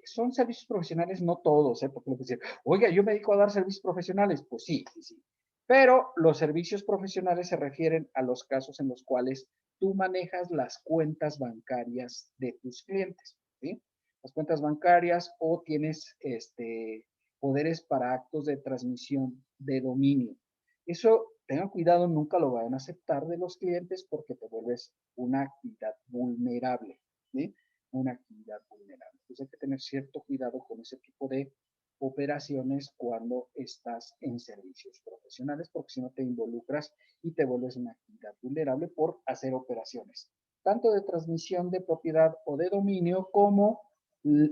Son servicios profesionales, no todos, ¿eh? Porque lo que dicen, oiga, yo me dedico a dar servicios profesionales. Pues sí, sí, sí. Pero los servicios profesionales se refieren a los casos en los cuales tú manejas las cuentas bancarias de tus clientes, ¿sí? Las cuentas bancarias o tienes poderes para actos de transmisión de dominio. Eso, tengan cuidado, nunca lo vayan a aceptar de los clientes porque te vuelves una actividad vulnerable, ¿sí? Una actividad vulnerable. Entonces hay que tener cierto cuidado con ese tipo de operaciones cuando estás en servicios profesionales, porque si no te involucras y te vuelves una actividad vulnerable por hacer operaciones, tanto de transmisión de propiedad o de dominio como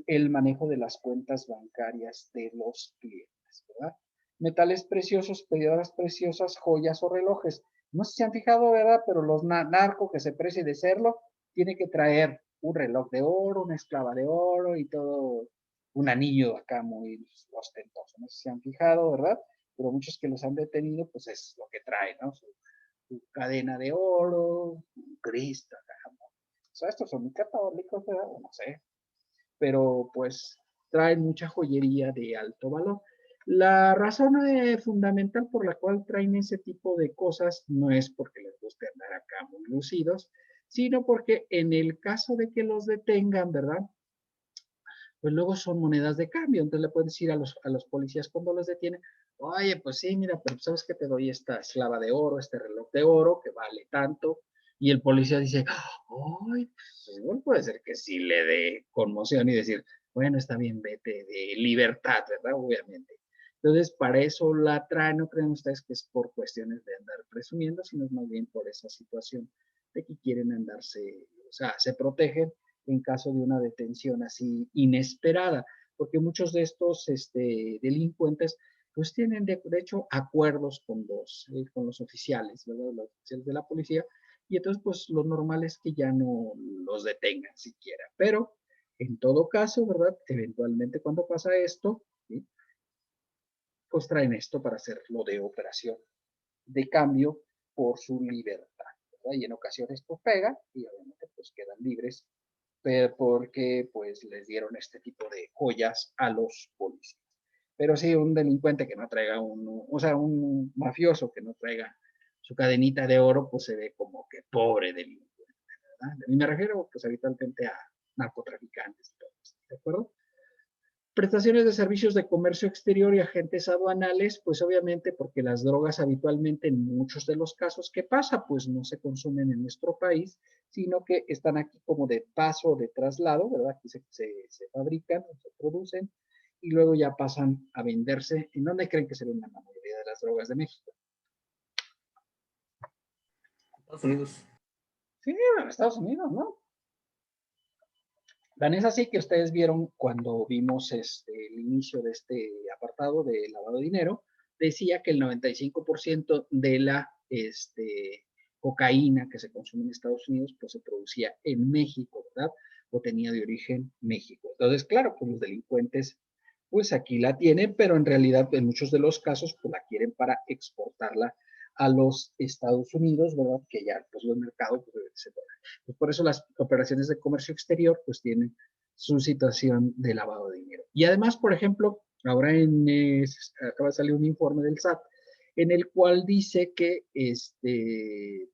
el manejo de las cuentas bancarias de los clientes, ¿verdad? Metales preciosos, piedras preciosas, joyas o relojes. No sé si se han fijado, ¿verdad? Pero los narcos que se precie de serlo, tiene que traer un reloj de oro, una esclava de oro y todo, un anillo acá muy ostentoso. No sé si se han fijado, ¿verdad? Pero muchos que los han detenido, pues es lo que traen, ¿no? Su cadena de oro, un Cristo, acá, ¿no? O sea, estos son muy católicos, ¿verdad? No sé, pero pues traen mucha joyería de alto valor. La razón fundamental por la cual traen ese tipo de cosas no es porque les guste andar acá muy lucidos, sino porque en el caso de que los detengan, ¿verdad? Pues luego son monedas de cambio. Entonces le pueden decir a los policías cuando los detienen, oye, pues sí, mira, pero sabes que te doy esta esclava de oro, este reloj de oro que vale tanto. Y el policía dice, ay, pues bueno, puede ser que sí le dé conmoción y decir, bueno, está bien, vete de libertad, ¿verdad? Obviamente. Entonces, para eso la traen, no creen ustedes que es por cuestiones de andar presumiendo, sino es más bien por esa situación de que quieren andarse, o sea, se protegen en caso de una detención así inesperada, porque muchos de estos delincuentes pues tienen de hecho acuerdos con los oficiales, ¿verdad? Los oficiales de la policía, y entonces pues lo normal es que ya no los detengan siquiera, pero en todo caso, ¿verdad? Eventualmente cuando pasa esto, ¿sí? pues traen esto para hacerlo de operación de cambio por su libertad, ¿verdad? Y en ocasiones pues pegan y obviamente pues quedan libres porque pues les dieron este tipo de joyas a los policías. Pero sí, un delincuente que no traiga o sea, un mafioso que no traiga su cadenita de oro, pues se ve como que pobre delincuente, ¿verdad? Y me refiero pues habitualmente a narcotraficantes y todo esto, ¿de acuerdo? Prestaciones de servicios de comercio exterior y agentes aduanales, pues obviamente porque las drogas habitualmente en muchos de los casos, ¿qué pasa? Pues no se consumen en nuestro país, sino que están aquí como de paso o de traslado, ¿verdad? Aquí se fabrican, se producen y luego ya pasan a venderse. ¿En dónde creen que se venden la mayoría de las drogas de México? Estados Unidos. Sí, en Estados Unidos, ¿no? Tan es así que ustedes vieron cuando vimos el inicio de este apartado de lavado de dinero, decía que el 95% de la cocaína que se consume en Estados Unidos pues se producía en México, ¿verdad? O tenía de origen México. Entonces, claro, pues los delincuentes pues aquí la tienen, pero en realidad en muchos de los casos pues la quieren para exportarla a los Estados Unidos, ¿verdad? Que ya pues los mercados pues, se pues por eso las operaciones de comercio exterior pues tienen su situación de lavado de dinero. Y además, por ejemplo, ahora acaba de salir un informe del SAT en el cual dice que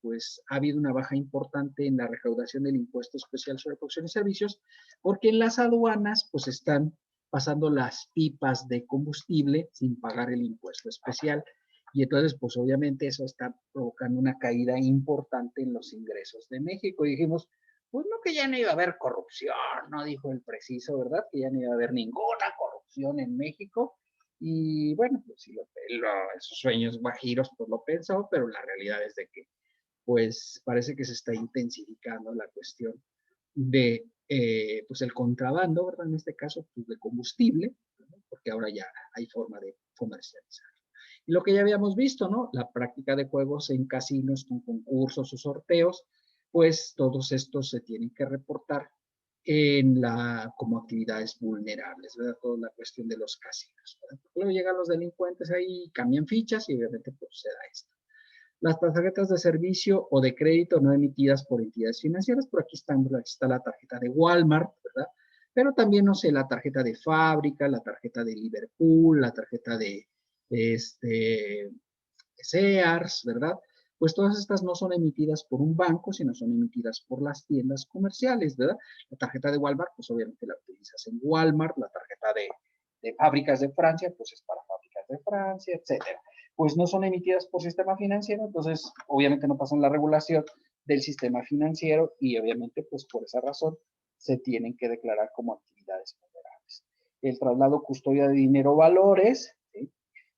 pues ha habido una baja importante en la recaudación del impuesto especial sobre producción y servicios, porque en las aduanas pues están pasando las pipas de combustible sin pagar el impuesto especial. Y entonces, pues obviamente eso está provocando una caída importante en los ingresos de México. Y dijimos, pues no que ya no iba a haber corrupción, no dijo el preciso, ¿verdad? Que ya no iba a haber ninguna corrupción en México. Y bueno, pues sí, esos sueños guajiros pues lo pensó, pero la realidad es de que pues parece que se está intensificando la cuestión de pues el contrabando, ¿verdad? En este caso, pues de combustible, ¿verdad? Porque ahora ya hay forma de comercializar. Y lo que ya habíamos visto, ¿no? La práctica de juegos en casinos con concursos o sorteos, pues todos estos se tienen que reportar como actividades vulnerables, ¿verdad? Toda la cuestión de los casinos, ¿verdad? Luego llegan los delincuentes ahí, cambian fichas y obviamente pues se da esto. Las tarjetas de servicio o de crédito no emitidas por entidades financieras, por aquí está la tarjeta de Walmart, ¿verdad? Pero también, no sé, la tarjeta de fábrica, la tarjeta de Liverpool, la tarjeta de Sears, ¿verdad? Pues todas estas no son emitidas por un banco, sino son emitidas por las tiendas comerciales, ¿verdad? La tarjeta de Walmart, pues obviamente la utilizas en Walmart, la tarjeta de fábricas de Francia, pues es para fábricas de Francia, etcétera. Pues no son emitidas por sistema financiero, entonces obviamente no pasan la regulación del sistema financiero y obviamente pues por esa razón se tienen que declarar como actividades vulnerables. El traslado, custodia de dinero, valores, ¿sí?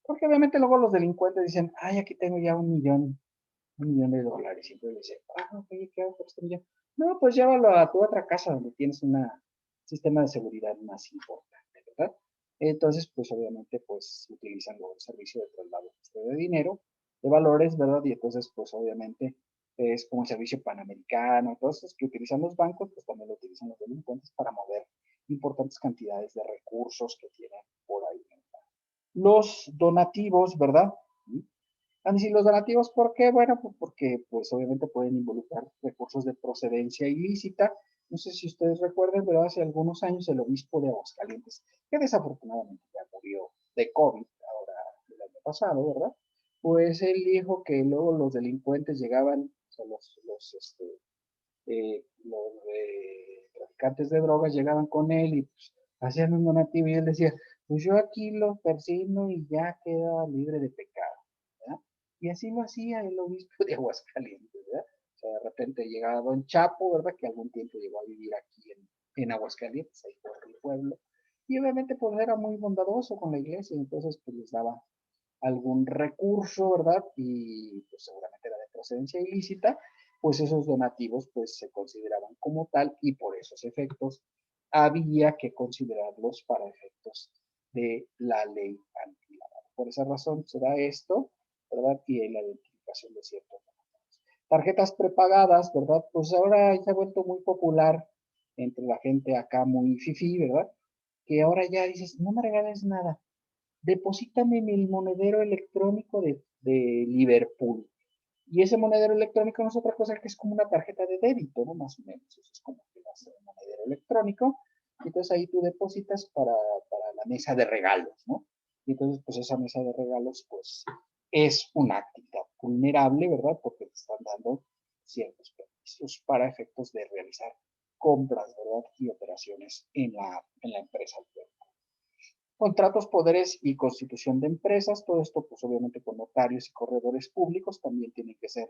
Porque obviamente luego los delincuentes dicen, ay, aquí tengo ya $1 millón de dólares. Y entonces dicen, ok, ¿qué hago con este millón? No, pues llévalo a tu otra casa donde tienes un sistema de seguridad más importante, ¿verdad? Entonces, pues obviamente, pues utilizan el servicio de traslado de dinero, de valores, ¿verdad? Y entonces, pues obviamente, es como el servicio panamericano, entonces, que utilizan los bancos, pues también lo utilizan los delincuentes para mover importantes cantidades de recursos que tienen por ahí. Los donativos, ¿verdad? A decir los donativos, ¿por qué? Bueno, pues porque pues obviamente pueden involucrar recursos de procedencia ilícita. No sé si ustedes recuerdan, ¿verdad? Hace algunos años el obispo de Aguascalientes, que desafortunadamente ya murió de COVID ahora el año pasado, ¿verdad? Pues él dijo que luego los delincuentes llegaban, o sea, los traficantes de drogas llegaban con él y pues, hacían un donativo y él decía, pues yo aquí lo persigno y ya queda libre de pecado, ¿verdad? Y así lo hacía el obispo de Aguascalientes, ¿verdad? O sea, de repente llegaba Don Chapo, ¿verdad? Que algún tiempo llegó a vivir aquí en Aguascalientes, ahí por el pueblo. Y obviamente pues era muy bondadoso con la iglesia, entonces pues les daba algún recurso, ¿verdad? Y pues seguramente era de procedencia ilícita, pues esos donativos pues se consideraban como tal y por esos efectos había que considerarlos para efectos de la ley antilavado. Por esa razón se da esto, ¿verdad? Y la identificación de ciertos donativos. Tarjetas prepagadas, ¿verdad? Pues ahora se ha vuelto muy popular entre la gente acá muy fifí, ¿verdad? Que ahora ya dices, no me regales nada, deposítame en el monedero electrónico de Liverpool. Y ese monedero electrónico no es otra cosa que es como una tarjeta de débito, ¿no? Más o menos. Eso es como que va a ser un monedero electrónico. Y entonces ahí tú depositas para la mesa de regalos, ¿no? Y entonces, pues esa mesa de regalos, pues, es una actividad vulnerable, ¿verdad? Porque te están dando ciertos permisos para efectos de realizar compras, ¿verdad? Y operaciones en la empresa. Contratos, poderes y constitución de empresas, todo esto pues obviamente con notarios y corredores públicos también tienen que ser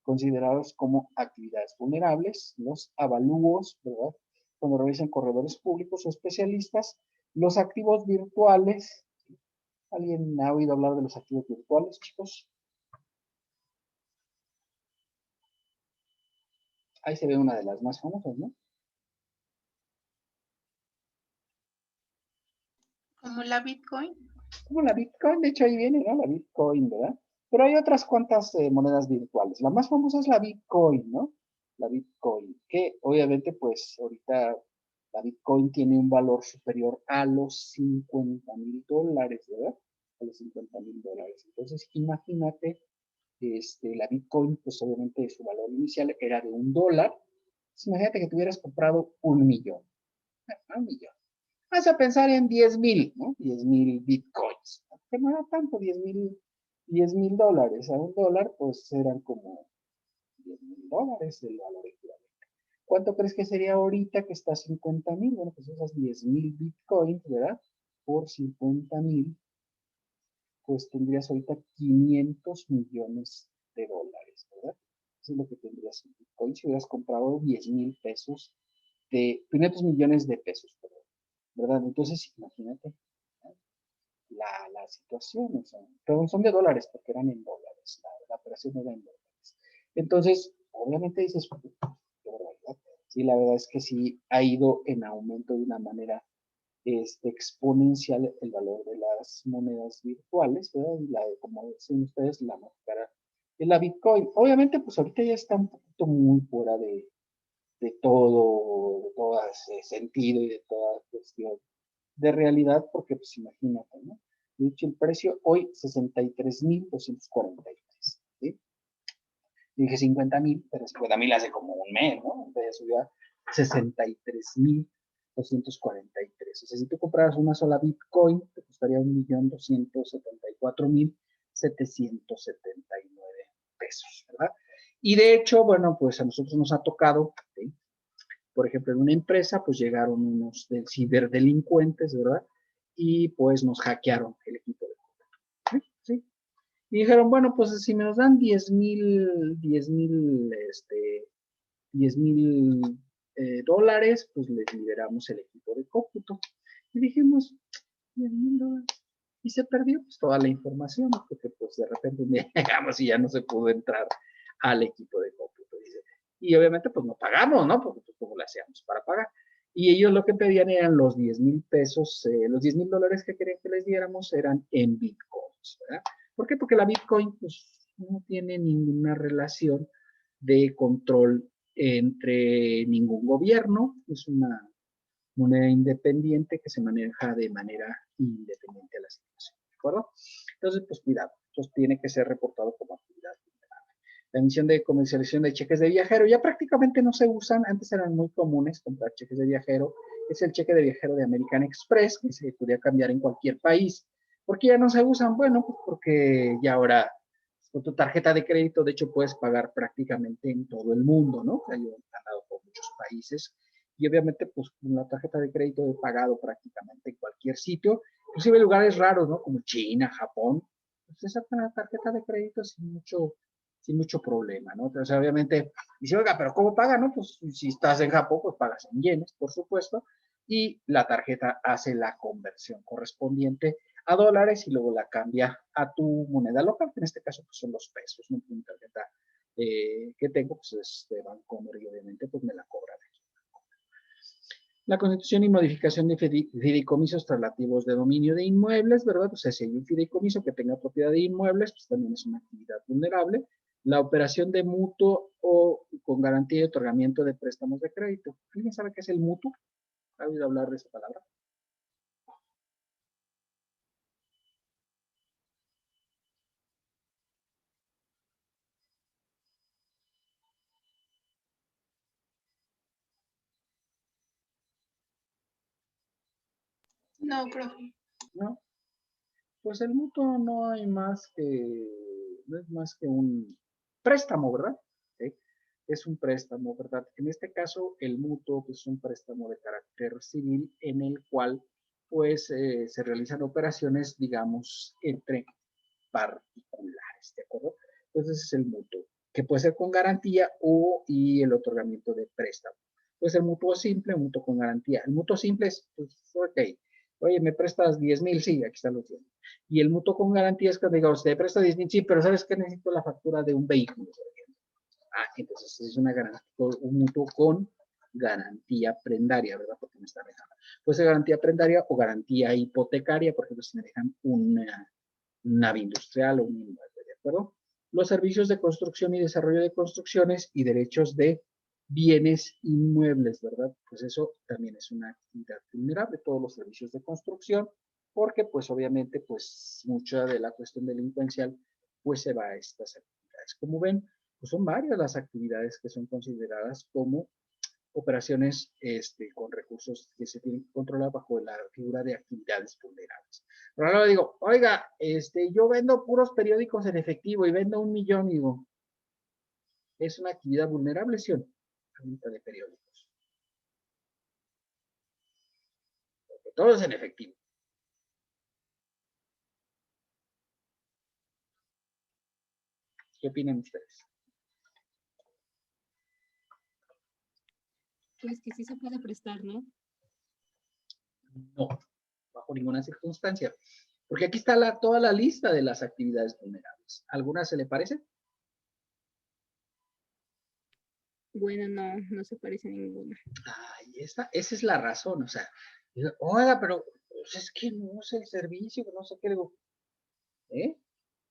considerados como actividades vulnerables. Los avalúos, ¿verdad? Cuando realizan corredores públicos o especialistas, los activos virtuales. ¿Alguien ha oído hablar de los activos virtuales, chicos? Ahí se ve una de las más famosas, ¿no? Como la Bitcoin. Como la Bitcoin, de hecho ahí viene, ¿no? La Bitcoin, ¿verdad? Pero hay otras cuantas monedas virtuales. La más famosa es la Bitcoin, ¿no? La Bitcoin, que obviamente pues ahorita la Bitcoin tiene un valor superior a los $50,000, ¿verdad? A los $50,000. Entonces imagínate, la Bitcoin, pues obviamente su valor inicial era de $1. Entonces, imagínate que tuvieras comprado 1,000,000. 1,000,000. Vas a pensar en 10,000, ¿no? 10,000 bitcoins. Que no era tanto, 10,000 dólares. A $1, pues eran como $10,000 el valor equivalente. ¿Cuánto crees que sería ahorita que está 50,000? Bueno, pues esas 10,000 bitcoins, ¿verdad? Por 50,000, pues tendrías ahorita 500 millones de dólares, ¿verdad? Eso es lo que tendrías en bitcoin si hubieras comprado 10,000 pesos 500 millones de pesos, perdón, ¿verdad? Entonces, imagínate la situación, o sea, pero son de dólares porque eran en dólares, la operación era en dólares. Entonces, obviamente dices, qué barbaridad. Sí, la verdad es que sí ha ido en aumento de una manera exponencial el valor de las monedas virtuales, ¿verdad? Y como dicen ustedes, la más cara es la Bitcoin. Obviamente, pues ahorita ya está un poquito muy fuera de todo sentido y de toda cuestión de realidad, porque pues imagínate, ¿no? De hecho, el precio hoy 63,243, ¿sí? Dije 50,000, pero 50,000 hace como un mes, ¿no? Entonces subió a 63,243. O sea, si tú compraras una sola Bitcoin, te costaría 1,274,779 pesos, ¿verdad? Y de hecho, bueno, pues a nosotros nos ha tocado, ¿sí? Por ejemplo, en una empresa, pues llegaron unos ciberdelincuentes, ¿verdad? Y pues nos hackearon el equipo de cómputo. ¿Sí? Y dijeron, bueno, pues si nos dan 10,000 dólares, pues les liberamos el equipo de cómputo. Y dijimos, 10,000 dólares. Y se perdió pues toda la información, porque pues de repente llegamos y ya no se pudo entrar al equipo de cómputo. Y obviamente pues no pagamos, ¿no? Porque pues cómo lo hacíamos para pagar. Y ellos lo que pedían eran los 10,000 pesos, los 10,000 dólares que querían que les diéramos eran en bitcoins, ¿verdad? ¿Por qué? Porque la Bitcoin pues no tiene ninguna relación de control entre ningún gobierno, es una moneda independiente que se maneja de manera independiente a la situación, ¿de acuerdo? Entonces, pues cuidado, esto tiene que ser reportado como actividad vulnerable. La emisión de comercialización de cheques de viajero ya prácticamente no se usan, antes eran muy comunes comprar cheques de viajero, es el cheque de viajero de American Express, que se podía cambiar en cualquier país. ¿Por qué ya no se usan? Bueno, pues porque ya ahora con tu tarjeta de crédito, de hecho, puedes pagar prácticamente en todo el mundo, ¿no? O sea, yo he ganado por muchos países y obviamente, pues, con la tarjeta de crédito he pagado prácticamente en cualquier sitio, inclusive lugares raros, ¿no? Como China, Japón, pues te sacan la tarjeta de crédito sin mucho problema, ¿no? O sea, obviamente, dice, oiga, pero ¿cómo paga, no? Pues si estás en Japón, pues pagas en yenes, por supuesto, y la tarjeta hace la conversión correspondiente a dólares y luego la cambia a tu moneda local, que en este caso pues son los pesos, ¿no? Mi tarjeta que tengo pues es de Bancomer y obviamente pues me la cobra de aquí. La constitución y modificación de fideicomisos traslativos de dominio de inmuebles, ¿verdad? O sea, si hay un fideicomiso que tenga propiedad de inmuebles, pues también es una actividad vulnerable. La operación de mutuo o con garantía de otorgamiento de préstamos de crédito. ¿Alguien sabe qué es el mutuo? ¿Ha oído hablar de esa palabra? No, profe. ¿no? Pues el mutuo no hay más que, no es más que un préstamo, ¿verdad? ¿Sí? Es un préstamo, ¿verdad? En este caso, el mutuo pues, es un préstamo de carácter civil en el cual pues se realizan operaciones, digamos, entre particulares, ¿de acuerdo? Entonces es el mutuo, que puede ser con garantía y el otorgamiento de préstamo. Pues el mutuo simple, el mutuo con garantía. El mutuo simple es, pues, ok, oye, ¿me prestas 10,000? Sí, aquí están los 10. Y el mutuo con garantía es cuando digamos, te presto 10,000, sí, pero ¿sabes qué? Necesito la factura de un vehículo, por ejemplo. Entonces es una garantía, un mutuo con garantía prendaria, ¿verdad? Porque me está dejando. Puede ser garantía prendaria o garantía hipotecaria, por ejemplo, si me dejan una nave industrial o un inmueble, ¿de acuerdo? Los servicios de construcción y desarrollo de construcciones y derechos de bienes inmuebles, ¿verdad? Pues eso también es una actividad vulnerable, todos los servicios de construcción, porque pues obviamente pues mucha de la cuestión delincuencial pues se va a estas actividades. Como ven, pues son varias las actividades que son consideradas como operaciones con recursos que se tienen que controlar bajo la figura de actividades vulnerables. Pero ahora digo, oiga, yo vendo puros periódicos en efectivo y vendo 1,000,000, digo, ¿es una actividad vulnerable, sí o no? La venta de periódicos. Porque todo es en efectivo. ¿Qué opinan ustedes? Pues que sí se puede prestar, ¿no? No, bajo ninguna circunstancia. Porque aquí está toda la lista de las actividades vulnerables. ¿Alguna se le parece? Bueno, no se parece a ninguna. Esa es la razón, o sea, oiga, pero pues, es que no es el servicio, no sé qué, digo,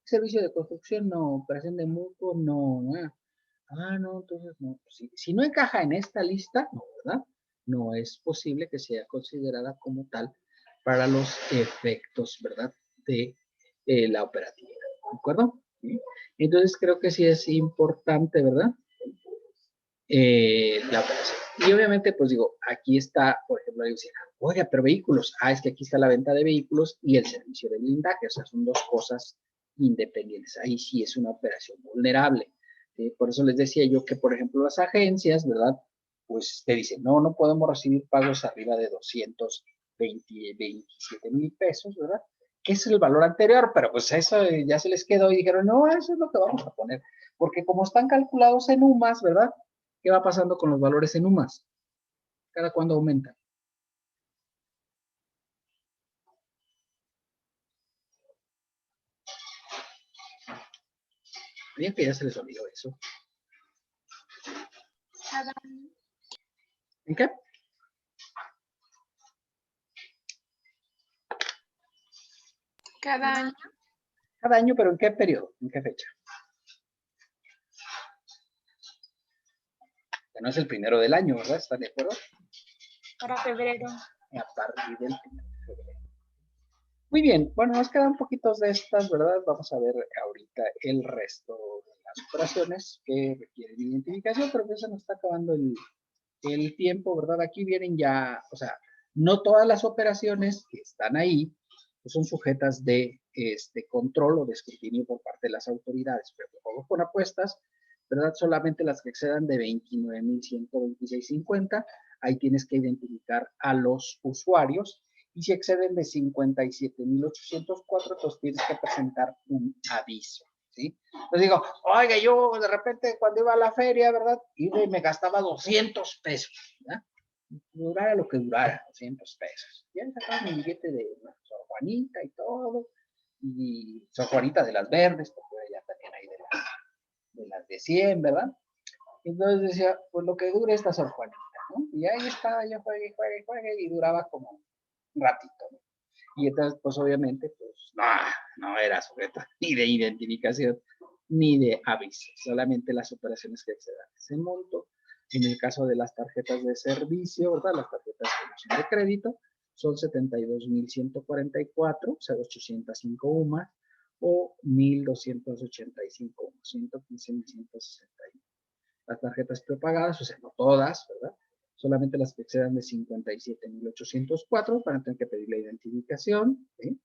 servicio de construcción, no, operación de mutuo, no, no, entonces no, si no encaja en esta lista, no, ¿verdad? No es posible que sea considerada como tal para los efectos, ¿verdad? De la operativa, ¿de acuerdo? ¿Sí? Entonces creo que sí es importante, ¿verdad? La operación. Y obviamente, pues digo, aquí está, por ejemplo, ahí dice, oiga, pero vehículos, es que aquí está la venta de vehículos y el servicio de blindaje, o sea, son dos cosas independientes. Ahí sí es una operación vulnerable. Por eso les decía yo que, por ejemplo, las agencias, ¿verdad? Pues te dicen, no podemos recibir pagos arriba de 227,000 pesos, ¿verdad? Que es el valor anterior, pero pues eso ya se les quedó y dijeron, no, eso es lo que vamos a poner. Porque como están calculados en UMAS, ¿verdad? ¿Qué va pasando con los valores en UMAS? ¿Cada cuándo aumentan? Bien que ya se les olvidó eso. Cada año. ¿En qué? Cada año. Cada año, pero ¿en qué periodo? ¿En qué fecha? Que no es el primero del año, ¿verdad? ¿Están de acuerdo? Para febrero. A partir del 1 de febrero. Muy bien, bueno, nos quedan poquitos de estas, ¿verdad? Vamos a ver ahorita el resto de las operaciones que requieren identificación, pero que se nos está acabando el tiempo, ¿verdad? Aquí vienen ya, o sea, no todas las operaciones que están ahí pues son sujetas de control o de escrutinio por parte de las autoridades, pero juegos con apuestas, ¿verdad? Solamente las que excedan de 29,126.50, ahí tienes que identificar a los usuarios, y si exceden de 57,804, entonces tienes que presentar un aviso, ¿sí? Entonces digo, oiga, yo de repente cuando iba a la feria, ¿verdad? Y me gastaba 200 pesos, ¿verdad? Durara lo que durara, 200 pesos. Ya sacaba mi billete de Sor Juanita y todo, y Sor Juanita de las verdes, porque ya también hay de las de 100, ¿verdad? Entonces decía, pues lo que dure esta Sor Juanita, ¿no? Y ahí estaba yo, juegue, y duraba como un ratito, ¿no? Y entonces, pues obviamente, pues no era sujeta ni de identificación ni de aviso, solamente las operaciones que excedan ese monto. En el caso de las tarjetas de servicio, ¿verdad? Las tarjetas de crédito son 72,144, o sea, 805 UMAS, o 1,285 UMAS, 115,161. Las tarjetas prepagadas, o sea, no todas, ¿verdad? Solamente las que excedan de 57.804 van a tener que pedir la identificación, ¿sí?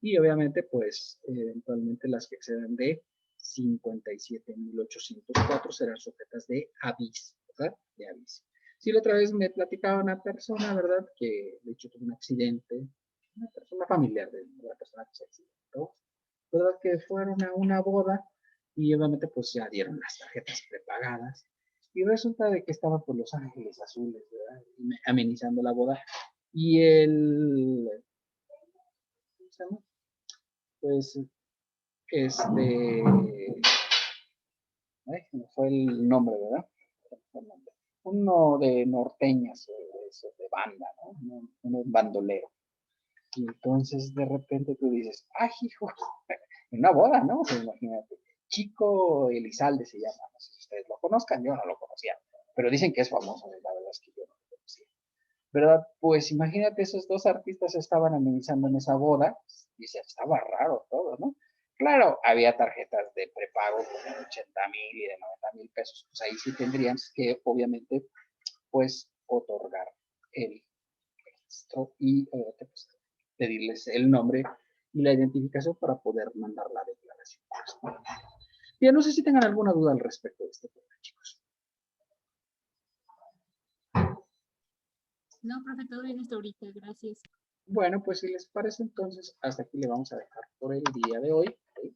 Y obviamente, pues, eventualmente las que excedan de 57.804 serán sujetas de aviso, ¿verdad? De aviso. Sí, la otra vez me platicaba una persona, ¿verdad? Que de hecho tuvo un accidente, una persona familiar de la persona que se accidentó, ¿verdad? Que fueron a una boda y obviamente pues ya dieron las tarjetas prepagadas y resulta de que estaban por Los Ángeles Azules, ¿verdad? Amenizando la boda y el, ¿cómo se llama? Pues, ay, me fue el nombre, ¿verdad? Uno de norteñas, de banda, ¿no? Uno bandolero. Y entonces de repente tú dices, ¡ay, hijo! En una boda, ¿no? O sea, imagínate. Chico Elizalde se llama, no sé si ustedes lo conozcan, yo no lo conocía, pero dicen que es famoso, la verdad es que yo no lo conocía. ¿Verdad? Pues imagínate, esos dos artistas estaban amenizando en esa boda, y se estaba raro todo, ¿no? Claro, había tarjetas de prepago como de 80,000 y de 90,000 pesos, pues ahí sí tendrían que, obviamente, pues, otorgar el registro y pues, pedirles el nombre y la identificación para poder mandar la declaración. Bien, no sé si tengan alguna duda al respecto de este tema, chicos. No, profe, todo bien hasta ahorita, gracias. Bueno, pues si les parece, entonces hasta aquí le vamos a dejar por el día de hoy. ¿Sí?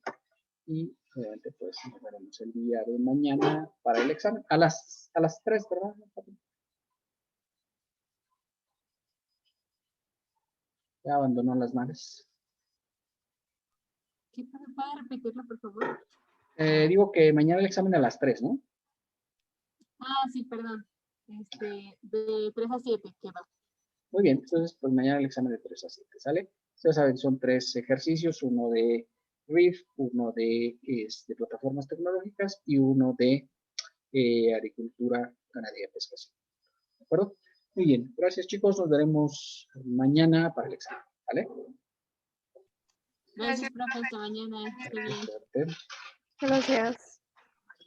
Y obviamente pues nos veremos el día de mañana para el examen. A las 3, ¿verdad? Ya abandonó las naves. ¿Qué puede repetirlo, por favor? Digo que mañana el examen a las 3, ¿no? Ah, sí, perdón. De 3 a 7 quedó. Muy bien, entonces pues mañana el examen de 3 a 7, ¿sale? Ustedes saben, son 3 ejercicios, uno de RIF, uno de plataformas tecnológicas y uno de agricultura, ganadería, pescación. ¿De acuerdo? Muy bien, gracias chicos, nos veremos mañana para el examen, ¿vale? Gracias, profe, hasta mañana. Esté bien. Suerte. Gracias.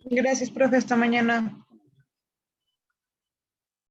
Gracias, profe. Hasta mañana.